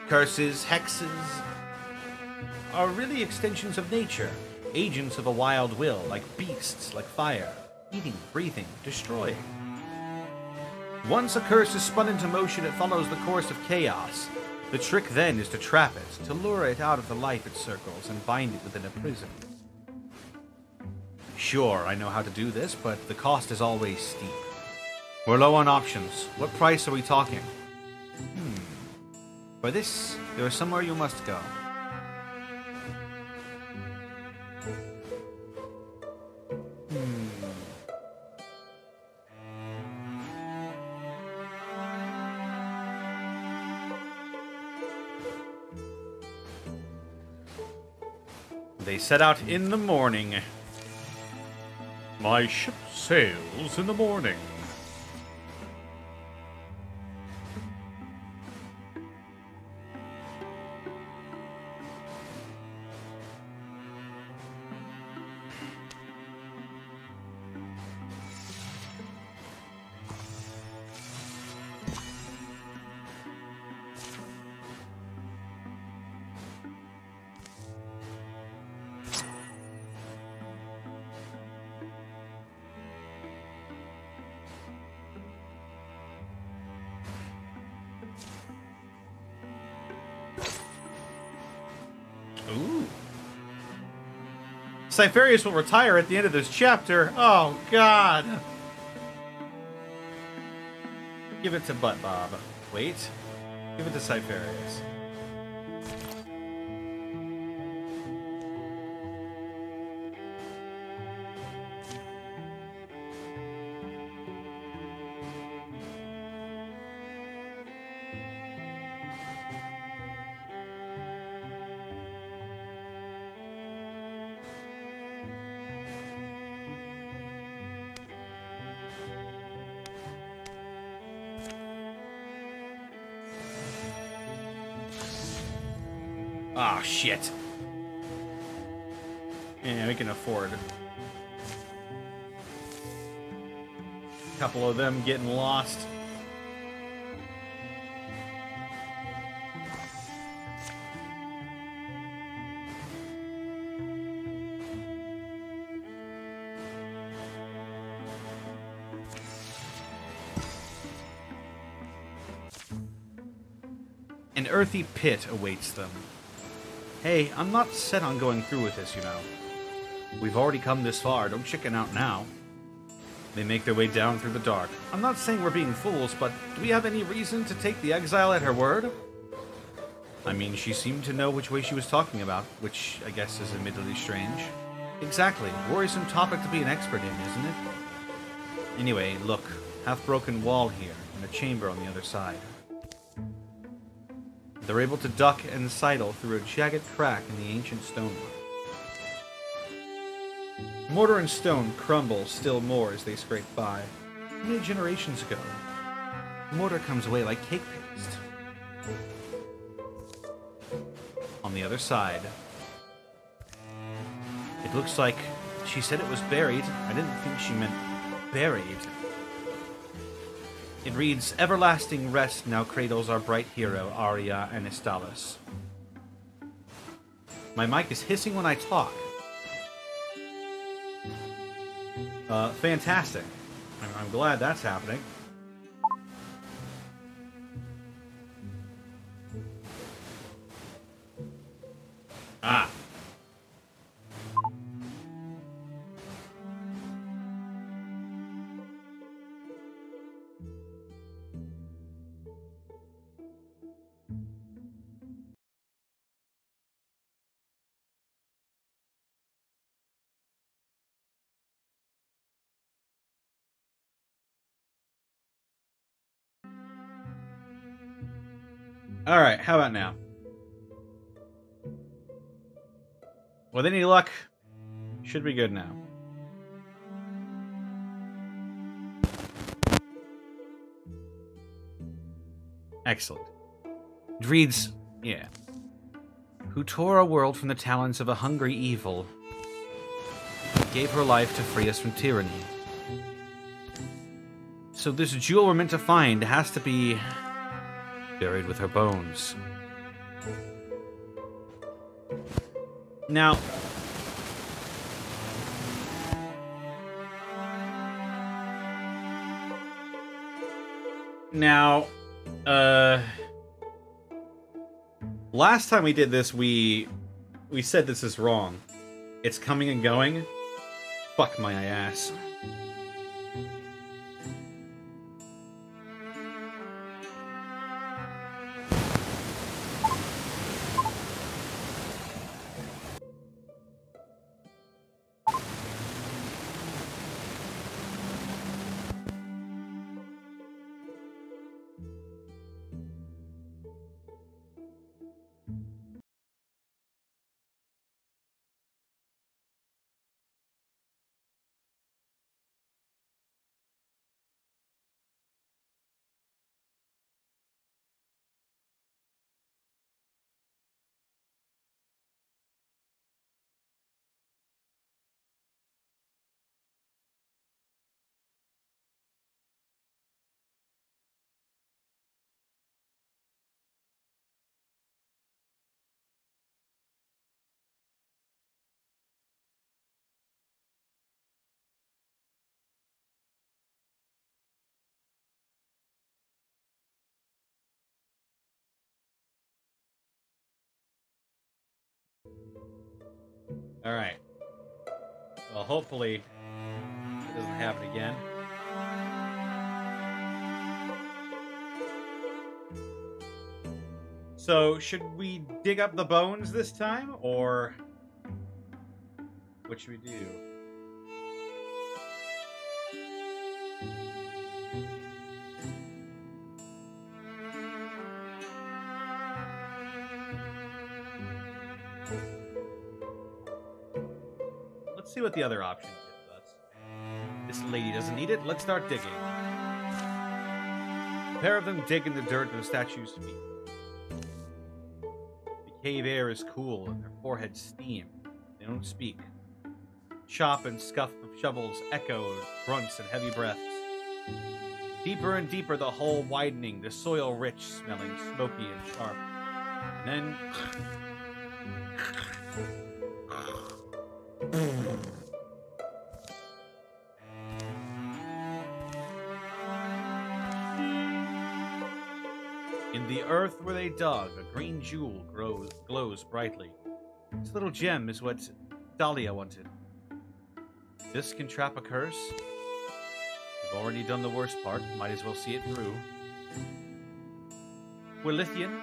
Curses, hexes, are really extensions of nature, agents of a wild will, like beasts, like fire, eating, breathing, destroying. Once a curse is spun into motion, it follows the course of chaos. The trick then is to trap it, to lure it out of the life it circles, and bind it within a prison. Sure, I know how to do this, but the cost is always steep. We're low on options. What price are we talking? For this, there is somewhere you must go. They set out in the morning. My ship sails in the morning. Cypherius will retire at the end of this chapter. Oh, God. Give it to Butt Bob. Wait. Give it to Cypherius. Ah, shit. Yeah, we can afford a couple of them getting lost. An earthy pit awaits them. Hey, I'm not set on going through with this, you know. We've already come this far, don't chicken out now. They make their way down through the dark. I'm not saying we're being fools, but do we have any reason to take the exile at her word? I mean, she seemed to know which way she was talking about, which I guess is admittedly strange. Exactly. Worrisome topic to be an expert in, isn't it? Anyway, look. Half-broken wall here, and a chamber on the other side. They're able to duck and sidle through a jagged crack in the ancient stonework. Mortar and stone crumble still more as they scrape by. Many generations ago, mortar comes away like cake paste. On the other side, it looks like she said it was buried. I didn't think she meant buried. It reads, "Everlasting rest now cradles our bright hero, Arya and Estalis." My mic is hissing when I talk. Fantastic. I'm glad that's happening. Ah. Alright, how about now? With any luck, should be good now. Excellent. It reads, yeah. Who tore our world from the talons of a hungry evil, gave her life to free us from tyranny. So this jewel we're meant to find has to be buried with her bones. Now, last time we did this, we said this is wrong. It's coming and going. Fuck my ass. All right. Well, hopefully it doesn't happen again. So, should we dig up the bones this time, or what should we do? Let's see what the other option gives us. This lady doesn't need it. Let's start digging. A pair of them dig in the dirt with the statue's feet. The cave air is cool and their foreheads steam. They don't speak. Chop and scuff of shovels echo grunts and heavy breaths. Deeper and deeper the hole widening, the soil rich, smelling smoky and sharp. And then... In the earth where they dug, a green jewel glows brightly. This little gem is what Dahlia wanted. This can trap a curse. We've already done the worst part. Might as well see it through. Wildermyth?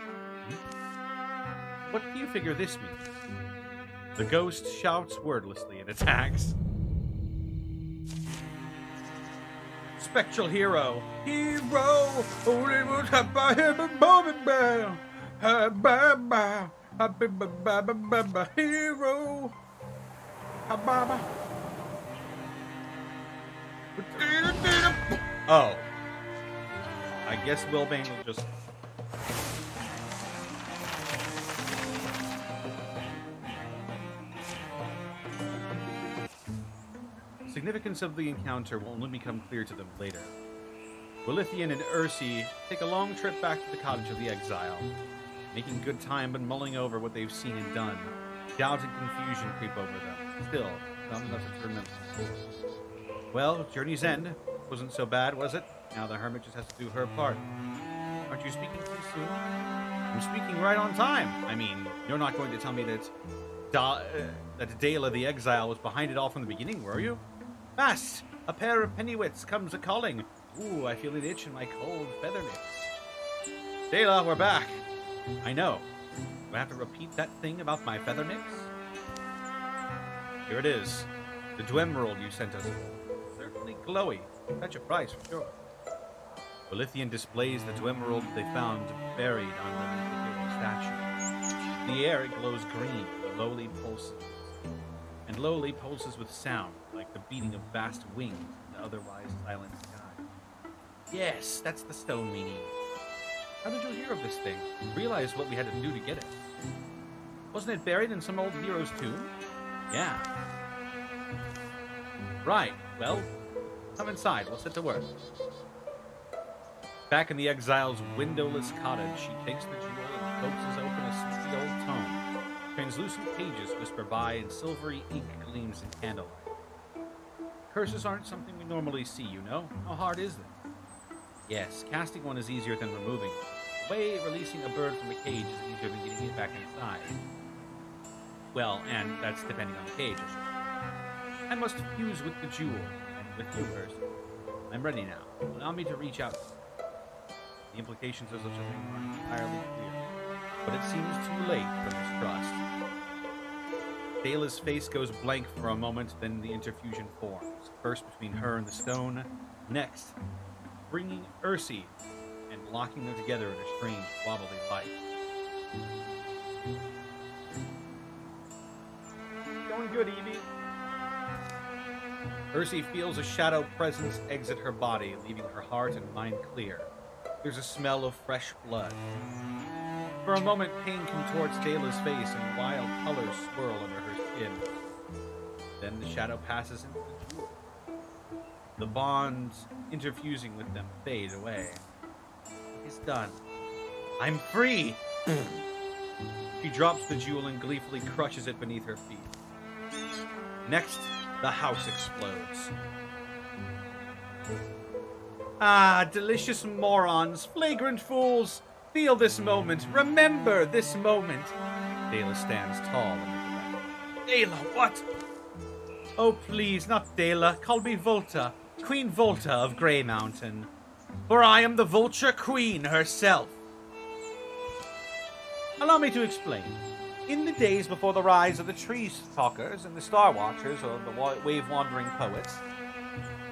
What do you figure this means? The ghost shouts wordlessly and attacks. Spectral hero. Hero! Only was by him a moment bell. Hero! Oh. I guess Wilbane will just... The significance of the encounter will only become clear to them later. Wilithian and Ursi take a long trip back to the cottage of the exile, making good time but mulling over what they've seen and done. Doubt and confusion creep over them. Still, some nothing to remember. Well, journey's end. Wasn't so bad, was it? Now the hermit just has to do her part. Aren't you speaking too soon? I'm speaking right on time. I mean, you're not going to tell me that Dela the Exile was behind it all from the beginning, were you? Fast! A pair of pennywits comes a-calling. Ooh, I feel an itch in my cold feather nips. Dela, we're back. I know. Do I have to repeat that thing about my feather nips? Here it is. The Dwemerald you sent us. Certainly glowy. Fetch a price, for sure. Wilithian displays the Dwemerald they found buried underneath the hero statue. In the air, it glows green, lowly pulses with sound, like the beating of vast wings in the otherwise silent sky. Yes, that's the stone we need. How did you hear of this thing? Realize what we had to do to get it? Wasn't it buried in some old hero's tomb? Yeah. Right, well, come inside, we'll set to work. Back in the exile's windowless cottage, she takes the jewel and coaxes open a sleepy old tome. Translucent pages whisper by and silvery ink gleams in candlelight. Curses aren't something we normally see, you know. How hard is it? Yes, casting one is easier than removing it. The way releasing a bird from a cage is easier than getting it back inside. Well, and that's depending on the cage, I suppose. I must fuse with the jewel, and with you, Ursi. I'm ready now. Allow me to reach out. The implications of such a thing aren't entirely clear, but it seems too late for mistrust. Dela's face goes blank for a moment, then the interfusion forms, first between her and the stone, next bringing Ursi and locking them together in a strange, wobbly light. Going good, Evie? Ursi feels a shadow presence exit her body, leaving her heart and mind clear. There's a smell of fresh blood. For a moment, pain contorts Dela's face and wild colors swirl under her skin. Then the shadow passes into the jewel. The bonds interfusing with them fade away. It's done. I'm free! She drops the jewel and gleefully crushes it beneath her feet. Next, the house explodes. Ah, delicious morons, flagrant fools! Feel this moment, remember this moment! Dela stands tall amid the wreck. Dela, what? Oh, please, not Dela. Call me Volta, Queen Volta of Grey Mountain. For I am the Vulture Queen herself. Allow me to explain. In the days before the rise of the Tree Talkers and the Star Watchers, or the Wave-Wandering Poets,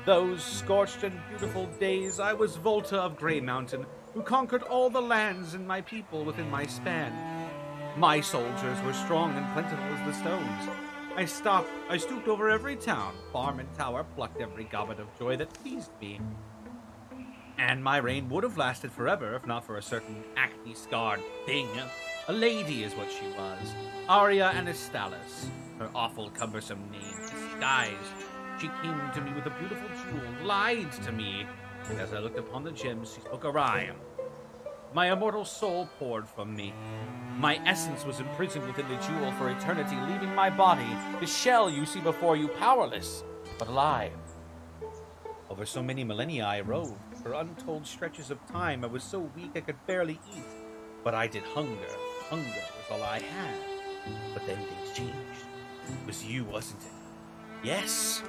those scorched and beautiful days, I was Volta of Grey Mountain, who conquered all the lands and my people within my span. My soldiers were strong and plentiful as the stones. I stooped over every town, farm and tower, plucked every goblet of joy that pleased me. And my reign would have lasted forever if not for a certain acne-scarred thing. A lady is what she was. Arya Anastalis. Her awful, cumbersome name, disguised. She came to me with a beautiful jewel, lied to me, and as I looked upon the gems, she spoke Orion. My immortal soul poured from me. My essence was imprisoned within the jewel for eternity, leaving my body, the shell you see before you, powerless, but alive. Over so many millennia I roved. For untold stretches of time, I was so weak I could barely eat. But I did hunger. Hunger was all I had. But then things changed. It was you, wasn't it? Yes.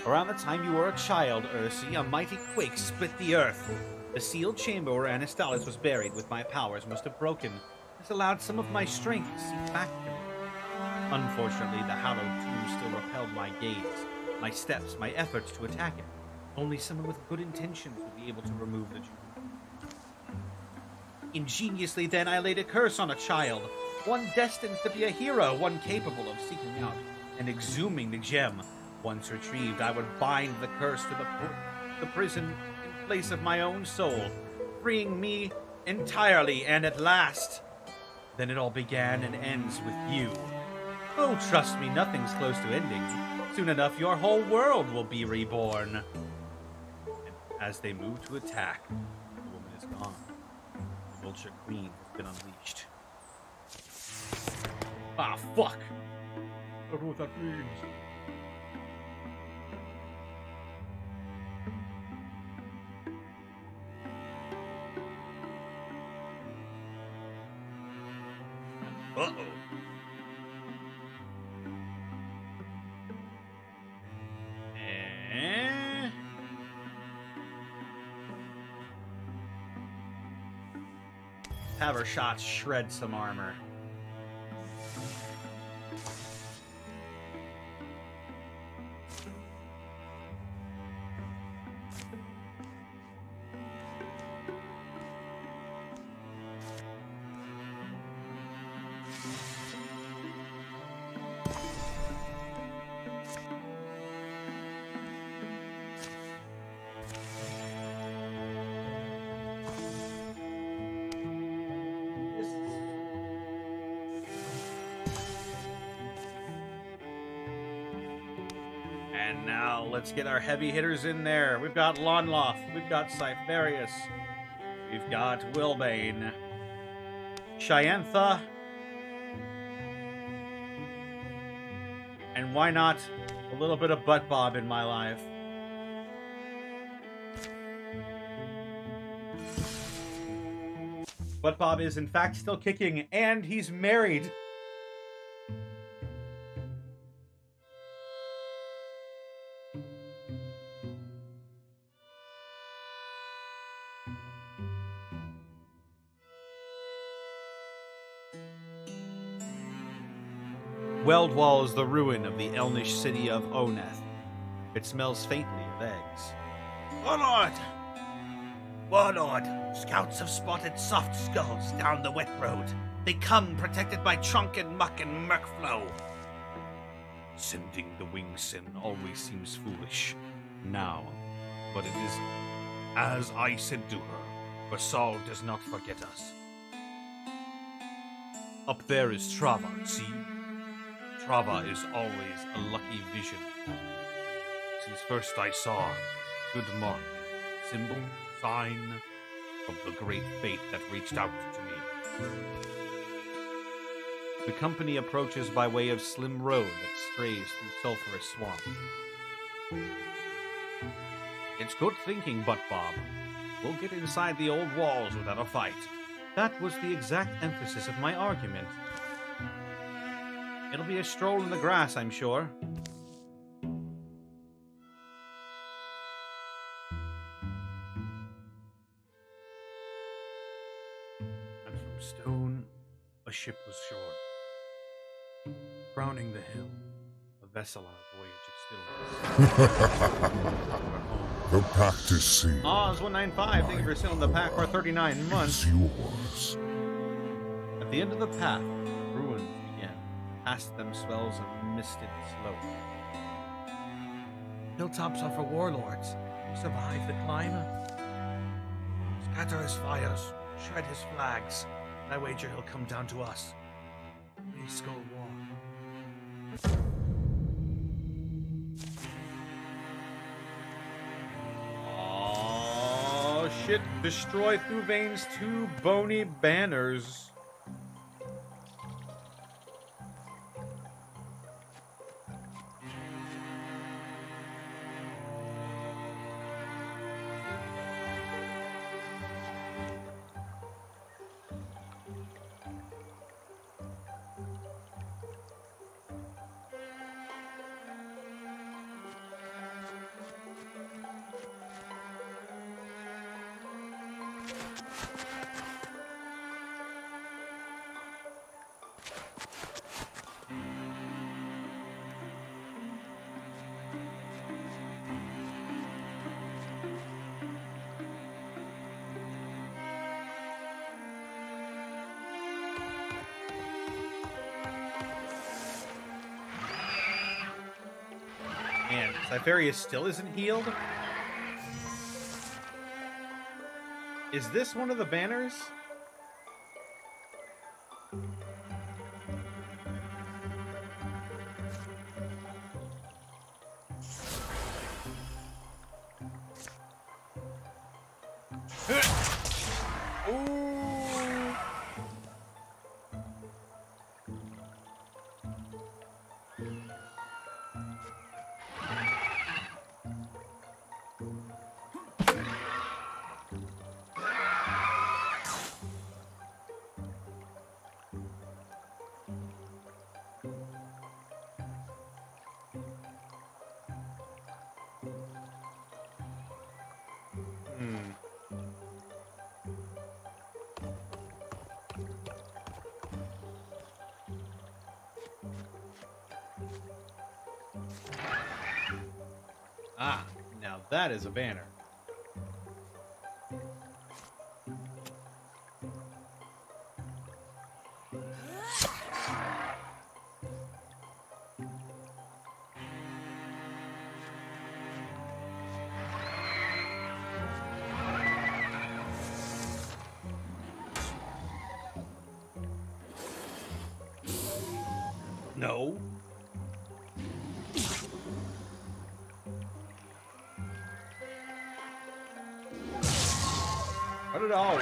Around the time you were a child, Ursi, a mighty quake split the earth. The sealed chamber where Anastalis was buried with my powers must have broken. This allowed some of my strength to seep back to me. Unfortunately, the hallowed tomb still repelled my gaze, my steps, my efforts to attack it. Only someone with good intentions would be able to remove the jewel. Ingeniously, then, I laid a curse on a child, one destined to be a hero, one capable of seeking out and exhuming the gem. Once retrieved, I would bind the curse to the prison in place of my own soul, freeing me entirely, and at last, then it all began and ends with you. Oh, trust me, nothing's close to ending. Soon enough, your whole world will be reborn. And as they move to attack, the woman is gone. The Vulture Queen has been unleashed. Ah, fuck! I don't know what that means. Uh-oh. Have her shots shred some armor. And now let's get our heavy hitters in there. We've got Lonloth, we've got Cypherius, we've got Wilbane, Shyantha, and why not a little bit of butt bob in my life. Butt bob is in fact still kicking, and he's married. Weldwall is the ruin of the Elnish city of Oneth. It smells faintly of eggs. Warlord! Warlord! Scouts have spotted soft skulls down the wet road. They come protected by trunk and muck and murkflow. Sending the Wingsin always seems foolish. Now, but it is as I said to her, for Saul does not forget us. Up there is Trava, see? Trava is always a lucky vision. Since first I saw, good mark, symbol, sign of the great fate that reached out to me. The company approaches by way of slim road that strays through sulphurous swamp. It's good thinking, Butt Bob. We'll get inside the old walls without a fight. That was the exact emphasis of my argument. It'll be a stroll in the grass, I'm sure. stone, a ship was shored. Crowning the hill, a vessel on a voyage of stillness. The pact is sealed. Oz 195, thank you for sailing the pack for 39 months. It's yours. At the end of the path, ruins began. Past them swells a misted slope. Hilltops are for warlords. Survive the climb. Scatter his fires, shred his flags, and I wager he'll come down to us. May Skull walk. Oh shit! Destroy Thuvane's 2 bony banners. Man, Cytheria still isn't healed? Is this one of the banners? Ah, now that is a banner. No. Not at all.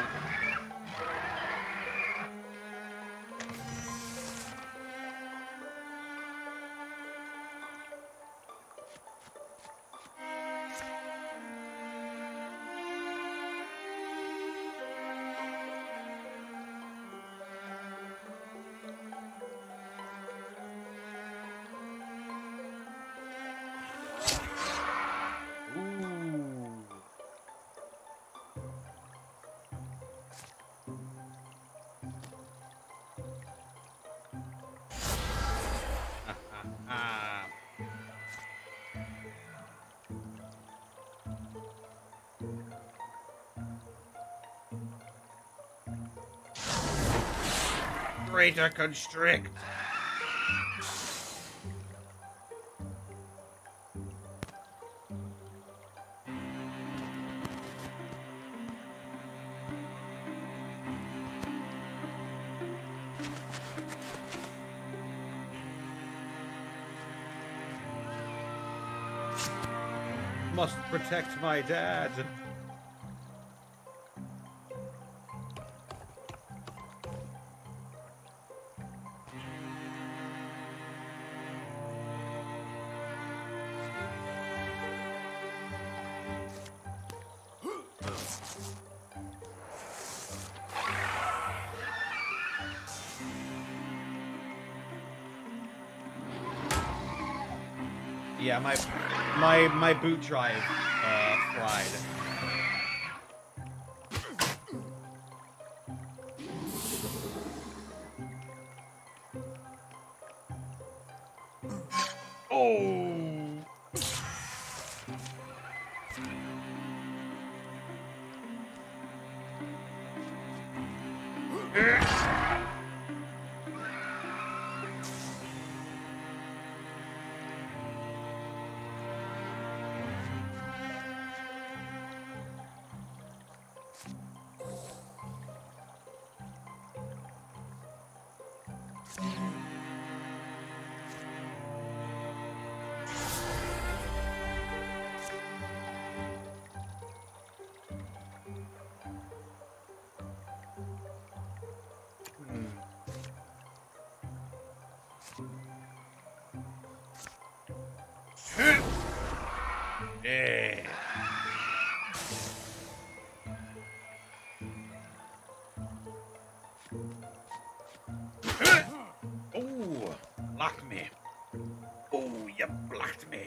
Greater constrict. Must protect my dad. Yeah, my boot drive fried. Oh! Yeah. Oh, blocked me. Oh, you blocked me.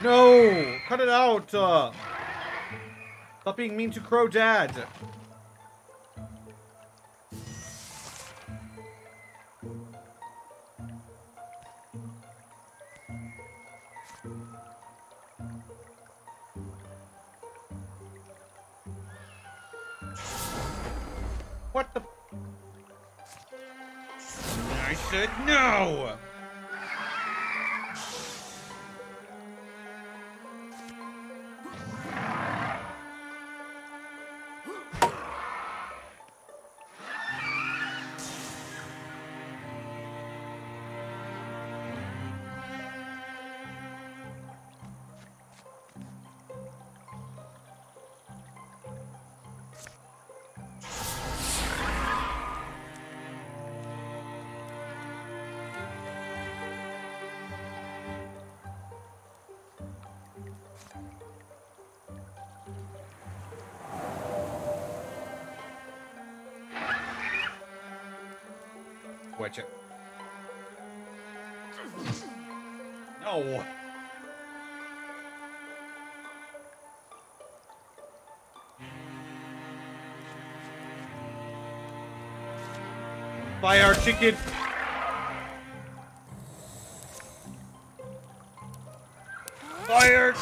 No! Cut it out! Stop being mean to Crow Dad! What the? I said no! Watch it. No. Fire chicken. Fire.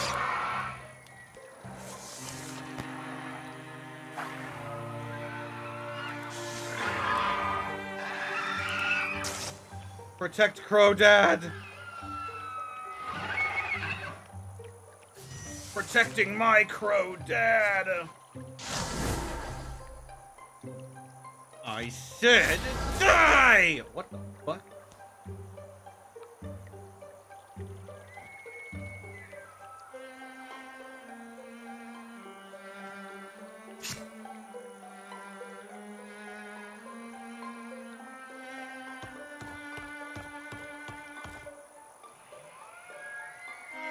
Protect Crow Dad. Protecting my Crow Dad. I said die! What the fuck?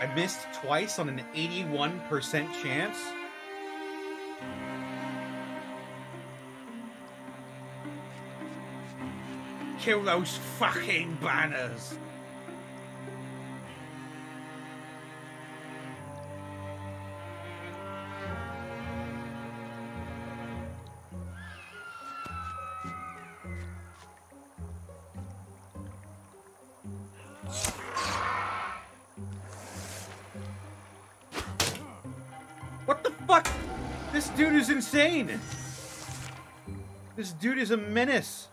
I missed twice on an 81% chance. Kill those fucking banners. What the fuck? This dude is insane. This dude is a menace.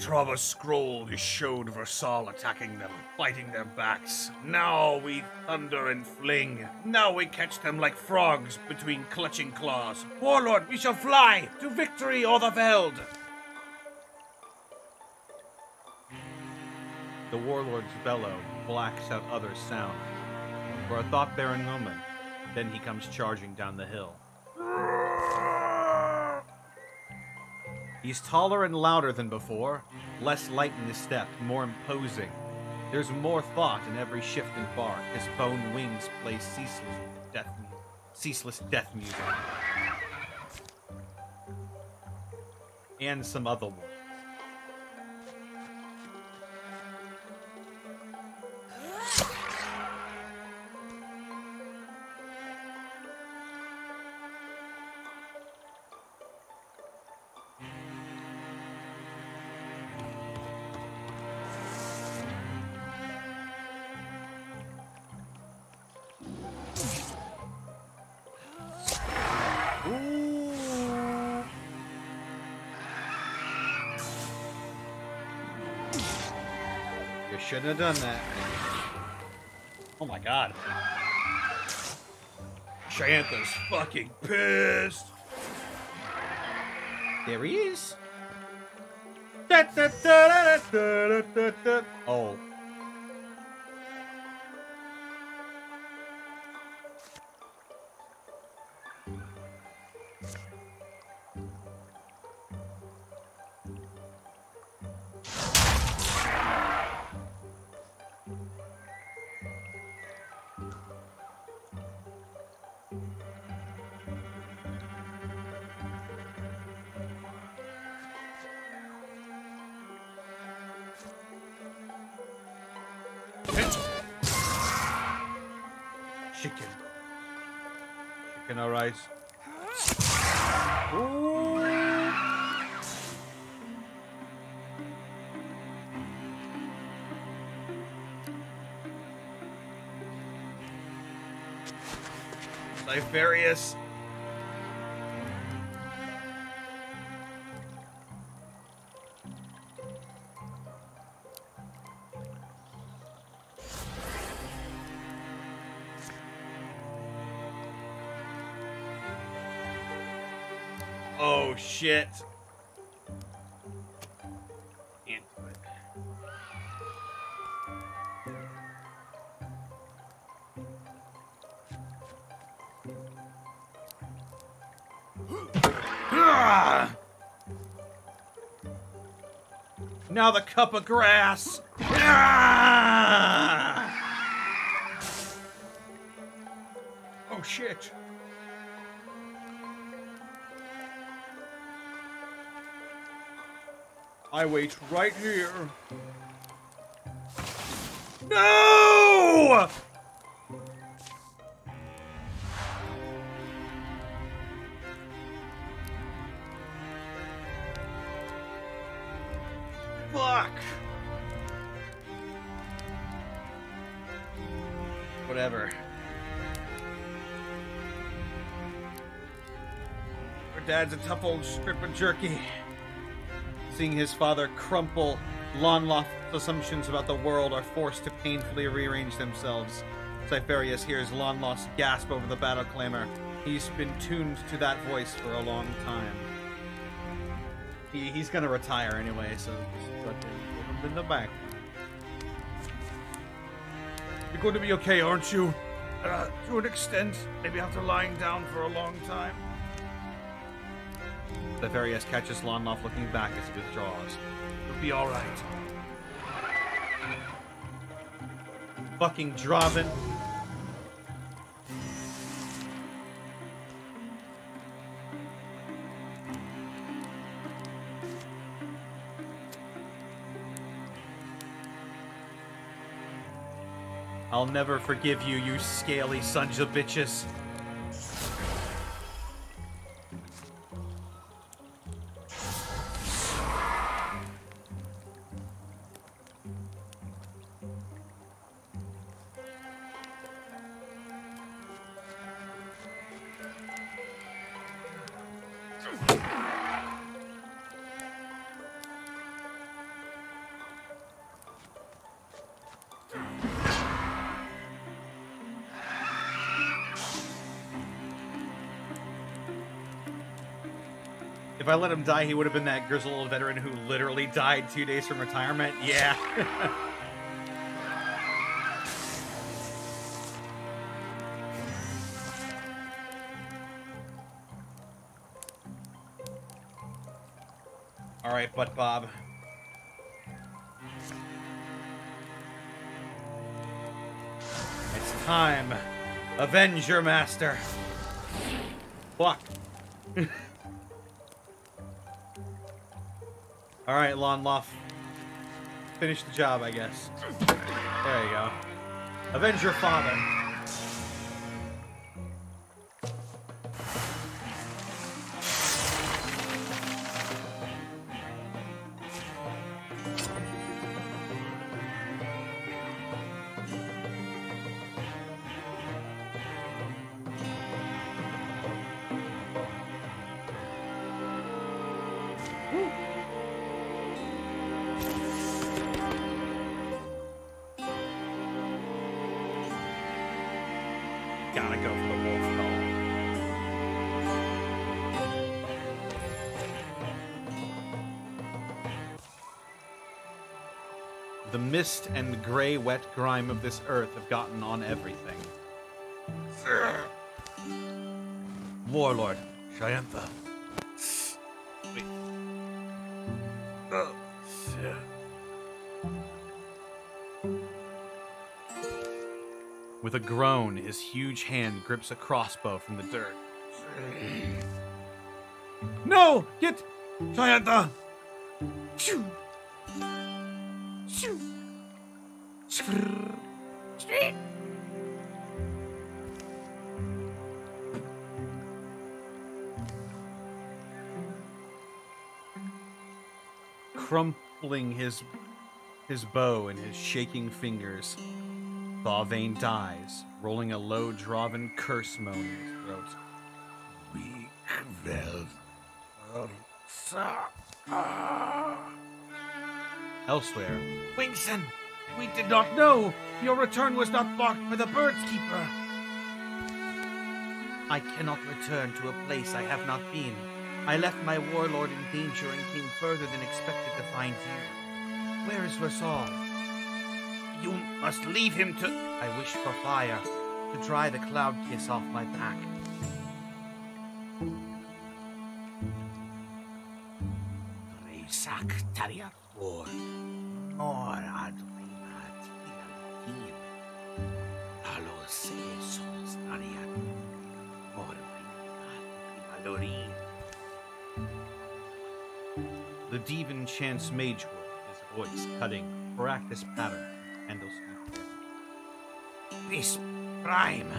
Trava scroll you showed Versal attacking them, fighting their backs. Now we thunder and fling. Now we catch them like frogs between clutching claws. Warlord, we shall fly to victory or the Veld. The warlord's bellow blacks out other sound. For a thought-bearing moment, then he comes charging down the hill. He's taller and louder than before, less light in his step, more imposing. There's more thought in every shift and bark. His bone wings play ceaseless death music. And some other ones. Shouldn't have done that. Oh my god. Shantha's fucking pissed. There he is. Oh. Chicken, alright. Cypherius. Oh shit. Can't do it. Now the cup of grass. Oh shit. I wait right here. No! Fuck. Whatever. Our dad's a tough old strip of jerky. Seeing his father crumple, Lonloth's assumptions about the world are forced to painfully rearrange themselves. Cypherius hears Lonloth's gasp over the battle clamor. He's been tuned to that voice for a long time. He's gonna retire anyway, so just put him in the back. You're going to be okay, aren't you? To an extent, maybe after lying down for a long time. Cypherius catches Lonloth looking back as he withdraws. You'll be alright. Fucking Draven. I'll never forgive you, you scaly sons of bitches. If I let him die, he would have been that grizzled old veteran who literally died 2 days from retirement. Yeah. All right, Butt Bob. It's time. Avenge your master. Fuck. All right, Lon Luff. Finish the job, I guess. There you go. Avenge your father. Gotta go for the wolf call. The mist and gray, wet grime of this earth have gotten on everything. Warlord, Shayantha. Wait. Oh, shit. With a groan, his huge hand grips a crossbow from the dirt. No! Get Shayantha! Shoo! Shoo! Street! Crumpling his bow in his shaking fingers, Thawvane dies, rolling a low, Draven curse moan in his throat. We Elsewhere, Wingson, we did not know. Your return was not marked by the Bird's Keeper. I cannot return to a place I have not been. I left my warlord in danger and came further than expected to find you. Where is Versal? You must leave him to... I wish for fire, to dry the cloud kiss off my back. The Devon chants Magewood, his voice cutting, practice pattern, handles This prime.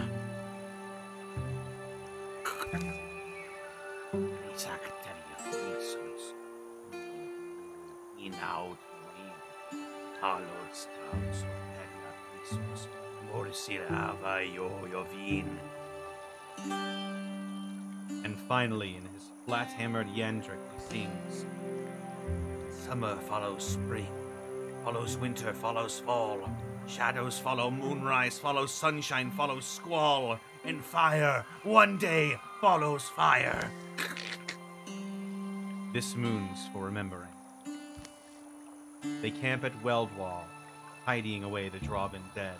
And finally, in his flat-hammered Yandric, he sings, Summer follows spring, follows winter, follows fall. Shadows follow moonrise, follows sunshine, follows squall. And fire, one day, follows fire. This moon's for remembering. They camp at Weldwall, hiding away the Draven dead.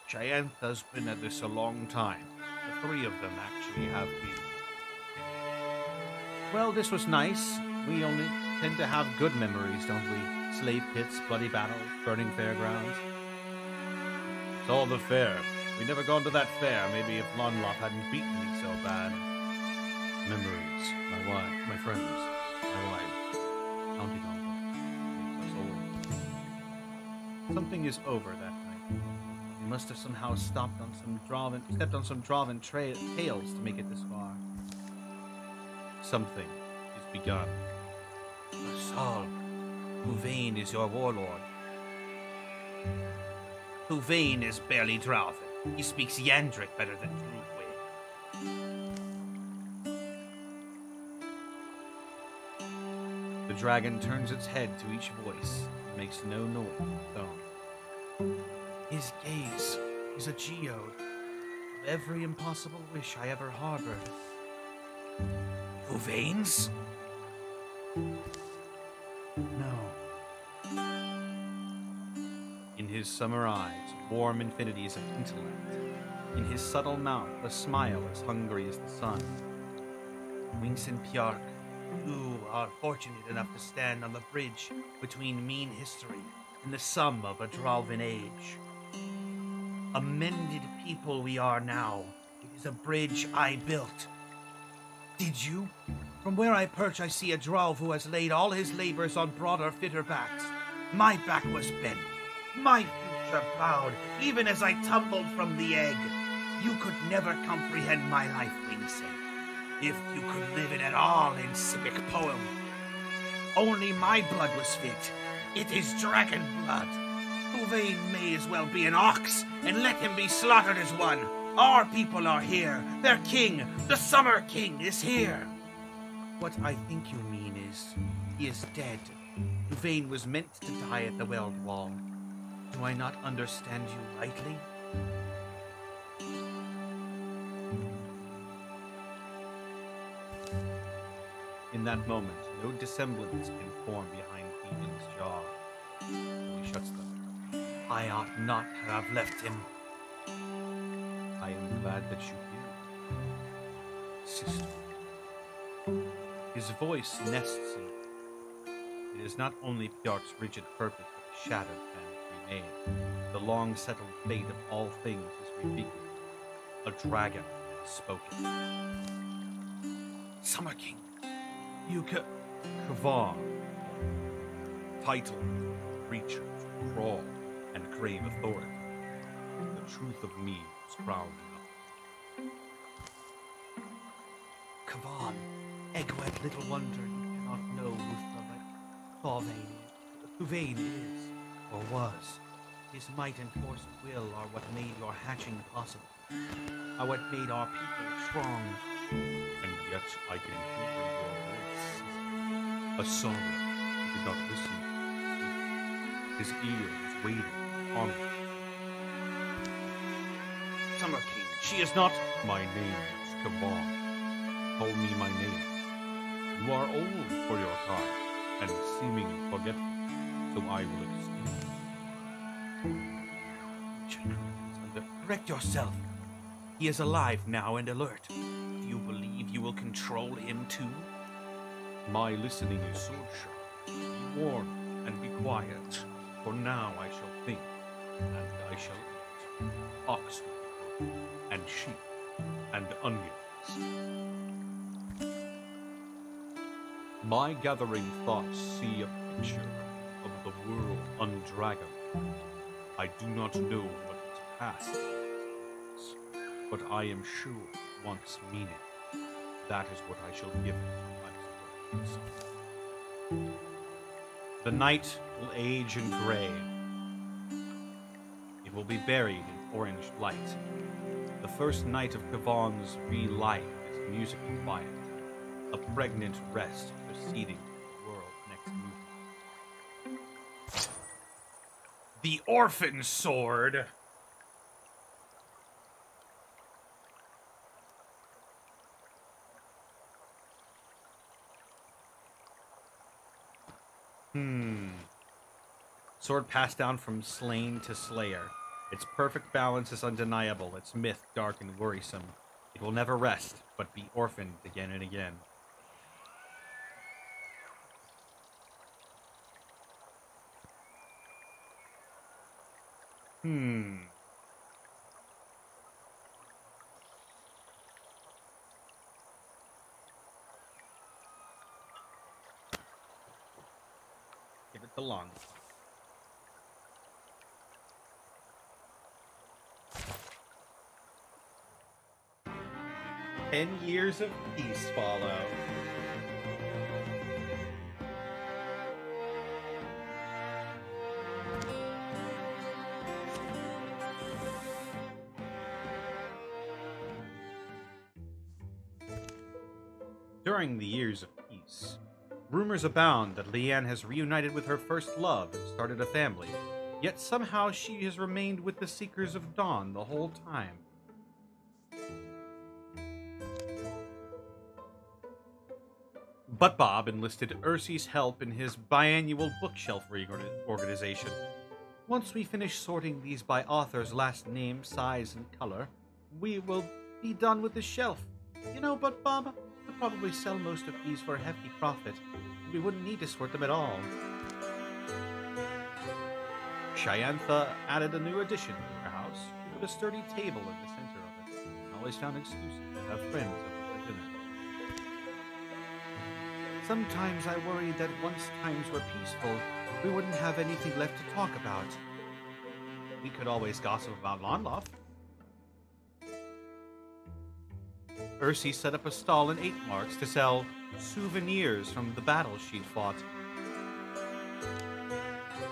Shayantha's been at this a long time. The three of them actually have been. Well, this was nice. We only tend to have good memories, don't we? Slave pits, bloody battles, burning fairgrounds. It's all the fair. We'd never gone to that fair. Maybe if Lonloff hadn't beaten me so bad. Memories. My wife, my friends, my wife. Counting on them. Makes us old. Something is over that night. We must have somehow stepped on some Draven tails to make it this far. Something is begun. Saul, Thawvane is your warlord. Thawvane is barely Draven. He speaks Yandric better than Druidway. The dragon turns its head to each voice and makes no noise of its own. His gaze is a geode of every impossible wish I ever harbored. Thawvane's? his summer eyes, warm infinities of intellect. In his subtle mouth, a smile as hungry as the sun. Winston Pjark, you are fortunate enough to stand on the bridge between mean history and the sum of a Dralvin age. A mended people we are now. It is a bridge I built. Did you? From where I perch, I see a Dralv who has laid all his labors on broader, fitter backs. My back was bent. My future bowed, even as I tumbled from the egg. You could never comprehend my life, Wingsing, if you could live it at all in civic poem. Only my blood was fit. It is dragon blood. Uvain may as well be an ox, and let him be slaughtered as one. Our people are here. Their king, the Summer King, is here. What I think you mean is, he is dead. Uvain was meant to die at the Weld Wall. Do I not understand you rightly? In that moment, no dissemblance can form behind Keegan's jaw. He shuts them. I ought not have left him. I am glad that you did, sister. His voice nests in you. It is not only Pjark's rigid purpose that the shattered can be remade. The long-settled fate of all things is revealed. A dragon has spoken. Summer King, you Kavar. Title, creature, crawl, and crave authority. The truth of me is crowned enough. Kavan, Egwet, little wonder you cannot know who Uvain is, or was. His might and force of will are what made your hatching possible, are what made our people strong. And yet I can hear your voice. A sorrow he did not listen to. His ear was waiting on me. Summer King, she is not. My name is Kavan. Call me my name. You are old for your time, and seemingly forgetful, so I will excuse you. Correct yourself. He is alive now and alert. Do you believe you will control him too? My listening is sword sharp. Be warned and be quiet, for now I shall think, and I shall eat ox and sheep and onions. My gathering thoughts see a picture of the world undragoned. I do not know what its past is, but I am sure once meaning. That is what I shall give it. The night will age in gray. It will be buried in orange light. The first night of Kavan's re-life is musically quiet, a pregnant rest proceeding the world's next movement. The Orphan Sword! Sword passed down from slain to slayer. Its perfect balance is undeniable, its myth dark and worrisome. It will never rest, but be orphaned again and again. Give it the lung. "10 years of peace follow." During the years of peace, rumors abound that Leanne has reunited with her first love and started a family, yet somehow she has remained with the Seekers of Dawn the whole time. But Bob enlisted Ursi's help in his biannual bookshelf reorganization. Once we finish sorting these by author's last name, size, and color, we will be done with the shelf. You know, but Bob, we'll probably sell most of these for a hefty profit. We wouldn't need to sort them at all. Cheyanne added a new addition to her house. She put a sturdy table in the center of it, and always found excuses to have friends over for dinner. Sometimes I worried that once times were peaceful, we wouldn't have anything left to talk about. We could always gossip about Lonloff. Ursi set up a stall in 8 Marks to sell souvenirs from the battles she'd fought.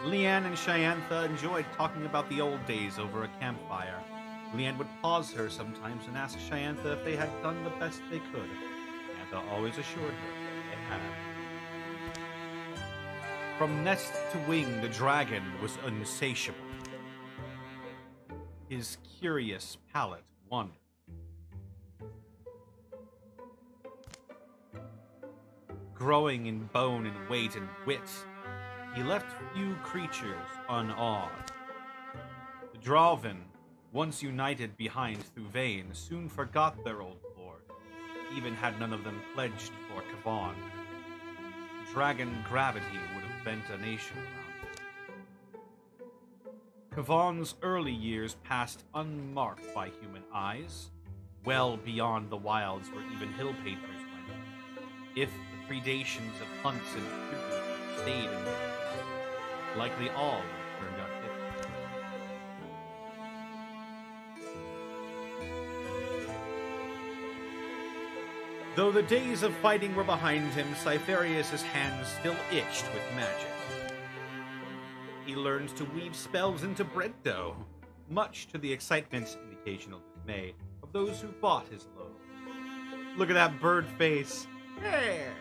Leanne and Cheyanne enjoyed talking about the old days over a campfire. Leanne would pause her sometimes and ask Cheyanne if they had done the best they could. Cheyanne always assured her they had. From nest to wing, the dragon was insatiable. His curious palate wandered. Growing in bone and weight and wit, he left few creatures unawed. The Dralvin, once united behind Thuvain, soon forgot their old lord, even had none of them pledged for Kavan. Dragon gravity would have bent a nation around it. Kavan's early years passed unmarked by human eyes, well beyond the wilds where even hill painters went. If the predations of hunts and tributes stayed in them, likely all would have turned out different. Though the days of fighting were behind him, Cypherius' hands still itched with magic. He learned to weave spells into bread dough, much to the excitement and occasional dismay of those who bought his loaves. Look at that bird face! Yeah.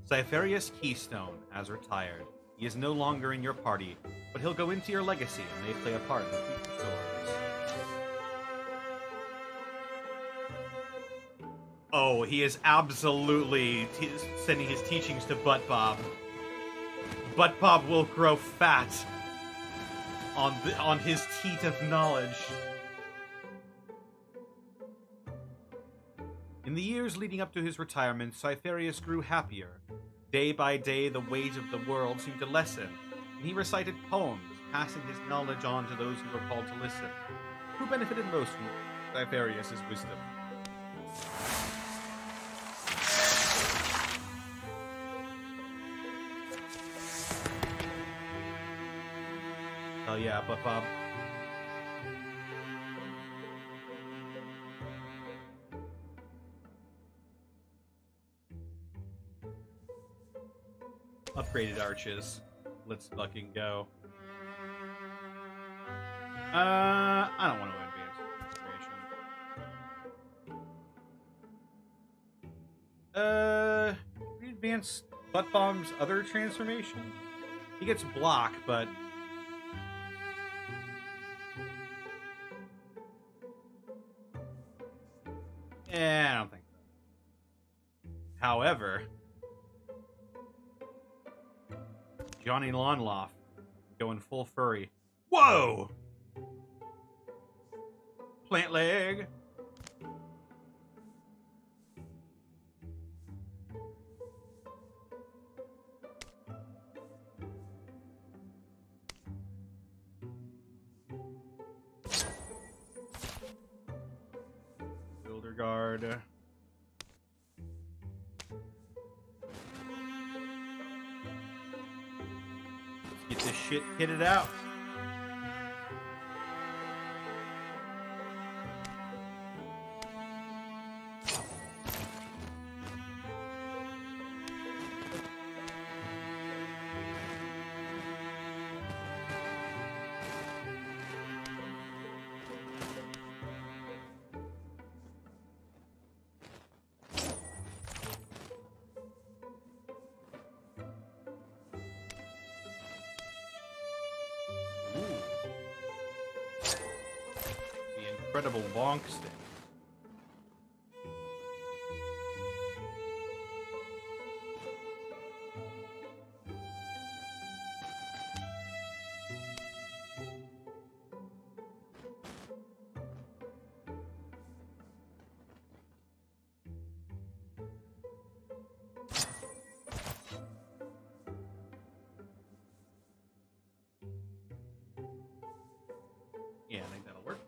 Cypherius Keystone has retired. He is no longer in your party, but he'll go into your legacy and may play a part in future stories. Oh, he is absolutely sending his teachings to Butt Bob. Butt Bob will grow fat on his teat of knowledge. In the years leading up to his retirement, Cypherius grew happier. Day by day, the weight of the world seemed to lessen, and he recited poems, passing his knowledge on to those who were called to listen. Who benefited most from Cypherius' wisdom? Hell yeah, Butt Bob. Upgraded arches. Let's fucking go. I don't want to advance transformation. We advance Butt Bomb's other transformation? He gets block, but I don't think so. However, Johnny Lonloff going full furry. Whoa! Plant leg. Builder guard. shit kitted out. Incredible bonk stick. Yeah, I think that'll work.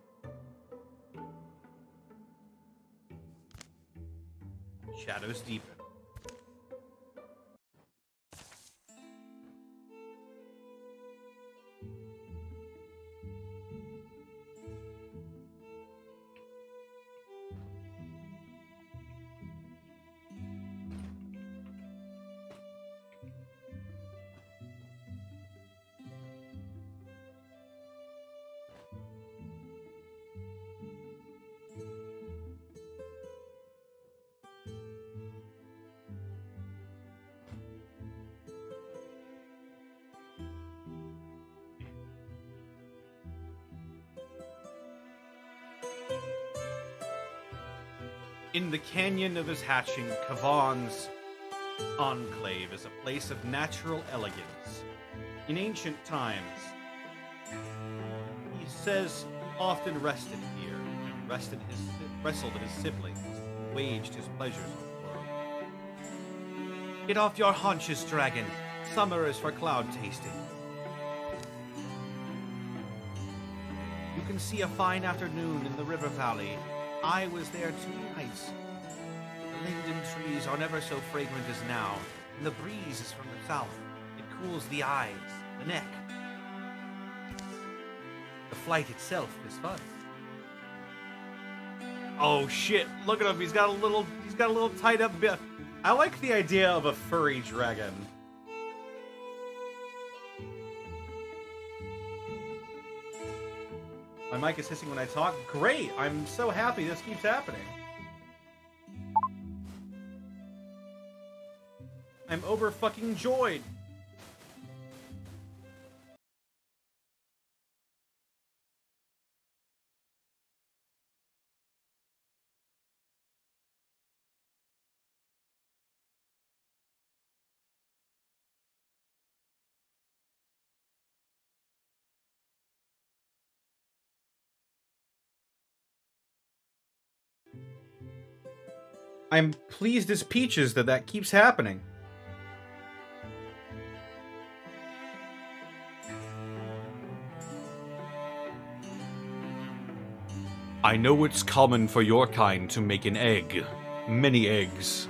Shadows deepen. In the canyon of his hatching, Kavan's enclave is a place of natural elegance. In ancient times, he says, often rested here, and wrestled his siblings, waged his pleasures on the world. Get off your haunches, dragon. Summer is for cloud tasting. You can see a fine afternoon in the river valley. I was there 2 nights. The linden trees are never so fragrant as now, and the breeze is from the south. It cools the eyes, the neck. The flight itself is fun. Oh shit! Look at him. He's got a little tied up bit. I like the idea of a furry dragon. My mic is hissing when I talk. Great! I'm so happy this keeps happening. I'm over fucking joyed. I'm pleased as peaches that keeps happening. I know it's common for your kind to make an egg. Many eggs.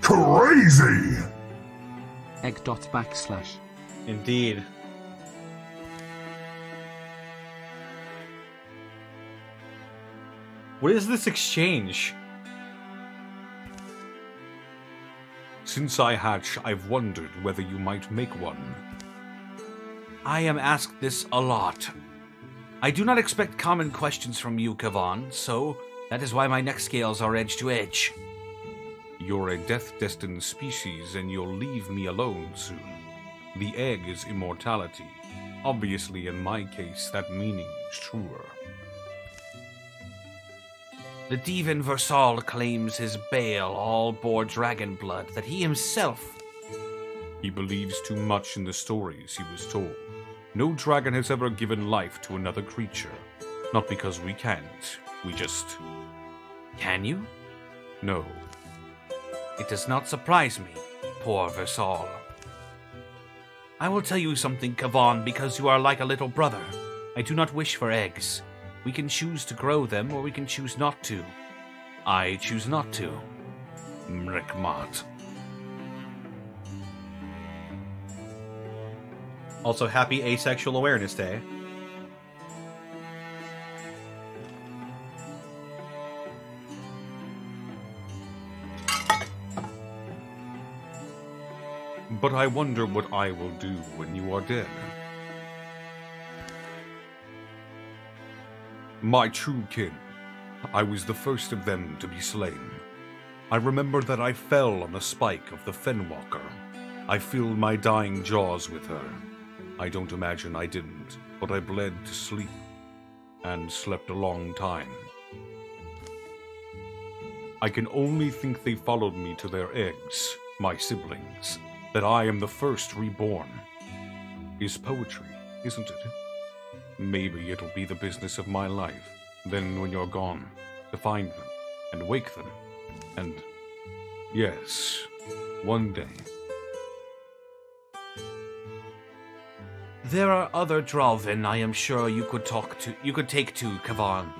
Crazy! Egg./. Indeed. What is this exchange? Since I hatch, I've wondered whether you might make one. I am asked this a lot. I do not expect common questions from you, Kavan, so that is why my neck scales are edge to edge. You're a death-destined species, and you'll leave me alone soon. The egg is immortality. Obviously, in my case, that meaning is truer. The Divan Versal claims his bale all bore dragon blood, that he himself... He believes too much in the stories he was told. No dragon has ever given life to another creature. Not because we can't. We just... Can you? No. It does not surprise me, poor Versal. I will tell you something, Kavan, because you are like a little brother. I do not wish for eggs. We can choose to grow them, or we can choose not to. I choose not to. Mrekmat. Also, happy Asexual Awareness Day. But I wonder what I will do when you are dead. My true kin, I was the first of them to be slain. I remember that I fell on the spike of the Fenwalker. I filled my dying jaws with her. I don't imagine I didn't, but I bled to sleep, and slept a long time. I can only think they followed me to their eggs, my siblings, that I am the first reborn. Is poetry, isn't it? Maybe it'll be the business of my life, then when you're gone, to find them, and wake them, and... yes, one day. There are other Dralvin I am sure you could take to, Kavan.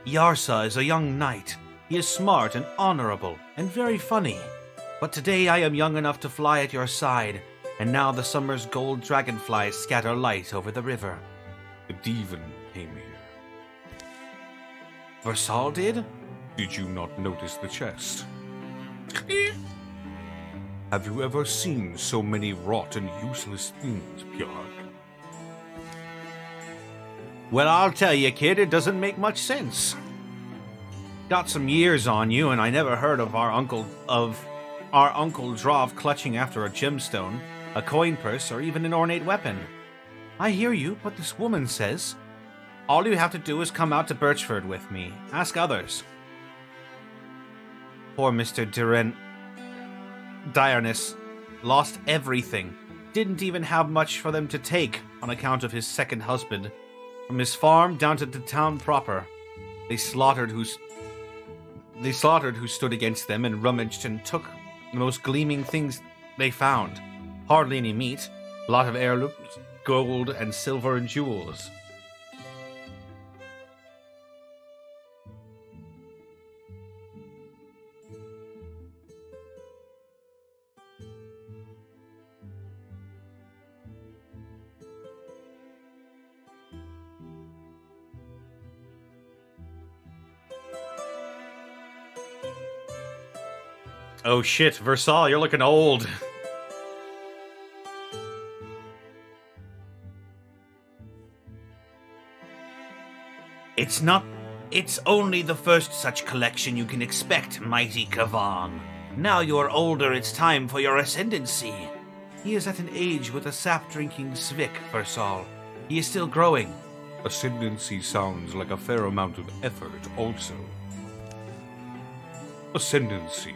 Yarsa is a young knight. He is smart and honorable, and very funny. But today I am young enough to fly at your side, and now the summer's gold dragonflies scatter light over the river. The Devon came here. Versal did? Did you not notice the chest? Have you ever seen so many rot and useless things, Bjarg? Well, I'll tell you, kid, it doesn't make much sense. Got some years on you, and I never heard of our uncle Drav clutching after a gemstone, a coin purse, or even an ornate weapon. I hear you, but this woman says, all you have to do is come out to Birchford with me. Ask others. Poor Mr. Direness lost everything. Didn't even have much for them to take on account of his second husband. From his farm down to the town proper. They slaughtered who stood against them and rummaged and took the most gleaming things they found. Hardly any meat, a lot of heirlooms, gold and silver and jewels. Oh shit, Versal, you're looking old. It's only the first such collection you can expect, mighty Kavan. Now you're older, it's time for your ascendancy. He is at an age with a sap-drinking Svik, Versal. He is still growing. Ascendancy sounds like a fair amount of effort, also. Ascendancy.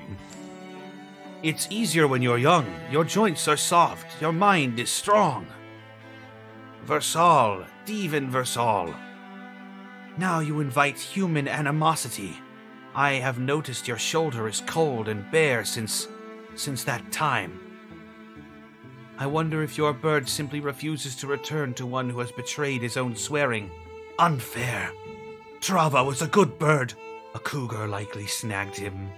It's easier when you're young. Your joints are soft. Your mind is strong. Versal, Devon Versal. Now you invite human animosity. I have noticed your shoulder is cold and bare since that time. I wonder if your bird simply refuses to return to one who has betrayed his own swearing. Unfair. Trava was a good bird. A cougar likely snagged him.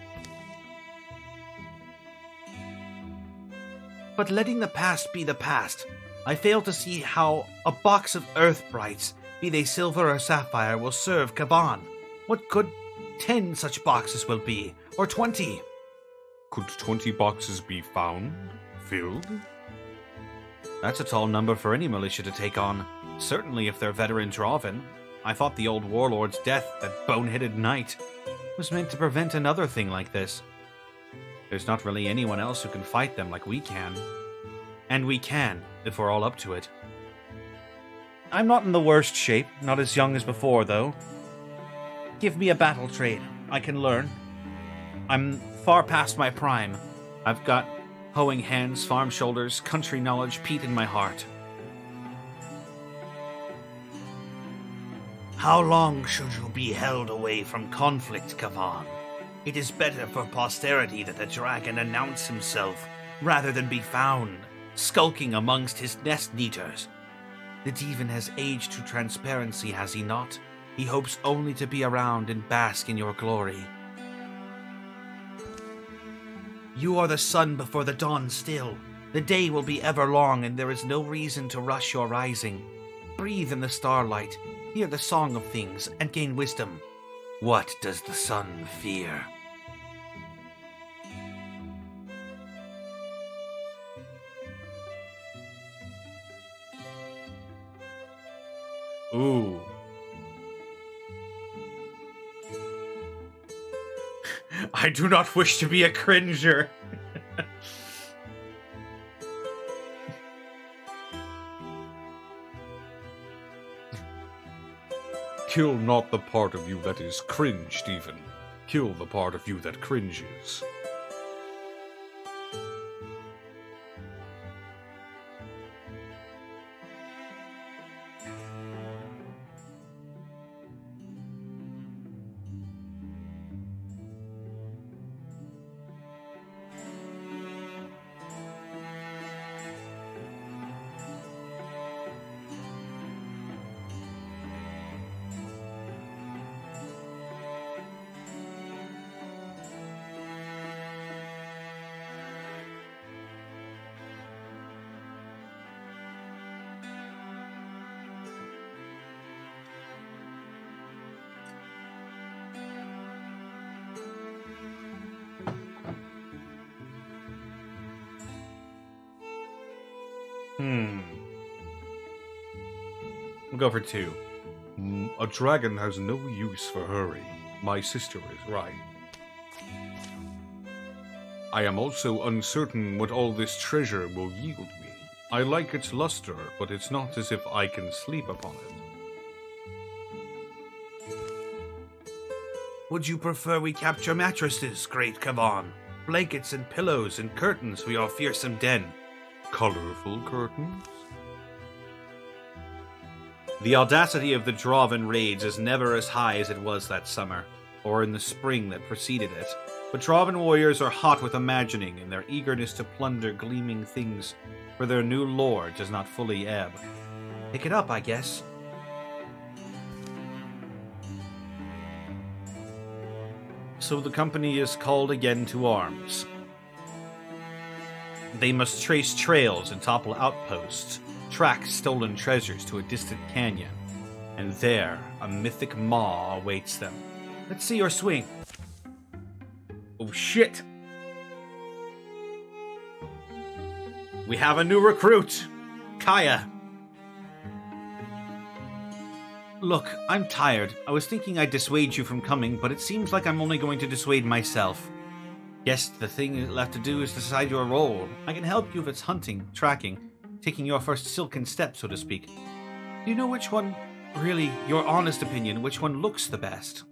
But letting the past be the past, I fail to see how a box of earth brights, be they silver or sapphire, will serve Kavan. What could 10 such boxes will be, or 20? Could 20 boxes be found? Filled? That's a tall number for any militia to take on. Certainly if they're veteran Draven. I thought the old warlord's death, that boneheaded knight, was meant to prevent another thing like this. There's not really anyone else who can fight them like we can. And we can, if we're all up to it. I'm not in the worst shape, not as young as before, though. Give me a battle trade. I can learn. I'm far past my prime. I've got hoeing hands, farm shoulders, country knowledge, peat in my heart. How long should you be held away from conflict, Kavan? It is better for posterity that the dragon announce himself, rather than be found, skulking amongst his nest-eaters. The Devon has aged to transparency, has he not? He hopes only to be around and bask in your glory. You are the sun before the dawn still. The day will be ever long, and there is no reason to rush your rising. Breathe in the starlight, hear the song of things, and gain wisdom. What does the sun fear? Ooh. I do not wish to be a cringer. Kill not the part of you that is cringe, Stephen. Kill the part of you that cringes. We'll go for 2. A dragon has no use for hurry. My sister is right. I am also uncertain what all this treasure will yield me. I like its luster, but it's not as if I can sleep upon it. Would you prefer we capture mattresses, great Kavan? Blankets and pillows and curtains for your fearsome den? Colorful curtains? The audacity of the Draven raids is never as high as it was that summer, or in the spring that preceded it. But Draven warriors are hot with imagining, and their eagerness to plunder gleaming things for their new lord does not fully ebb. Pick it up, I guess. So the company is called again to arms. They must trace trails and topple outposts, track stolen treasures to a distant canyon, and there a mythic maw awaits them. Let's see your swing. Oh shit! We have a new recruit! Kaya! Look, I'm tired. I was thinking I'd dissuade you from coming, but it seems like I'm only going to dissuade myself. Guess the thing left to do is decide your role. I can help you if it's hunting, tracking, taking your first silken step, so to speak. Do you know which one, really, your honest opinion, which one looks the best?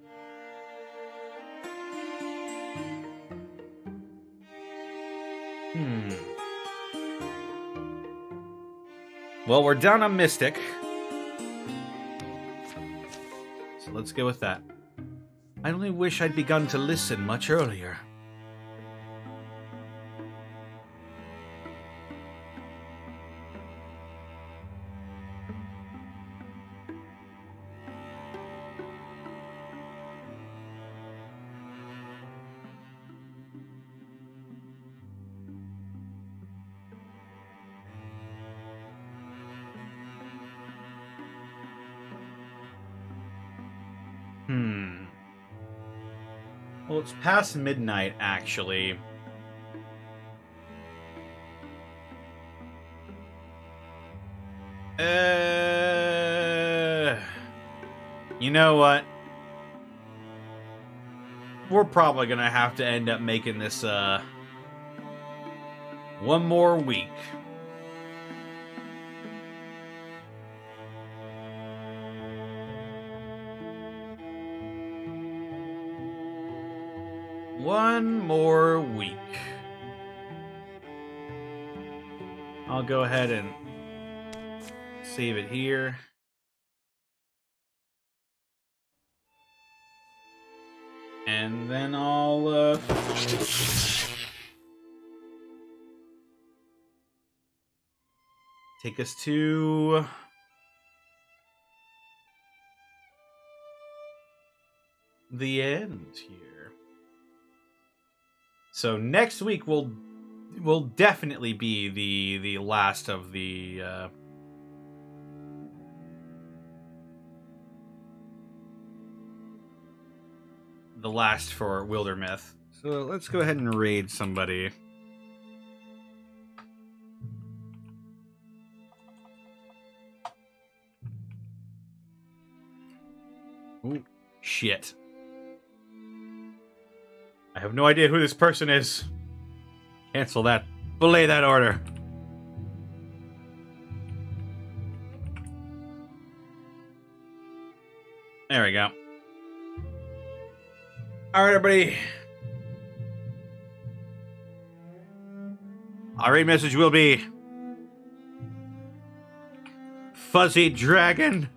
Well, we're down on Mystic. So let's go with that. I only wish I'd begun to listen much earlier. Well, it's past midnight, actually. You know what? We're probably gonna have to end up making this, one more week. One more week. I'll go ahead and save it here. And then I'll take us to the end here. So next week will definitely be the last of the last for Wildermyth. So let's go ahead and raid somebody. Ooh, shit. I have no idea who this person is. Cancel that. Belay that order. There we go. Alright, everybody. Our raid message will be Fuzzy Dragon.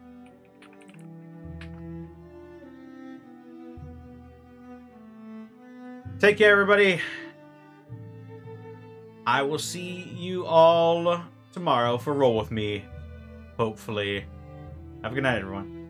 Take care, everybody. I will see you all tomorrow for Roll With Me, hopefully. Have a good night, everyone.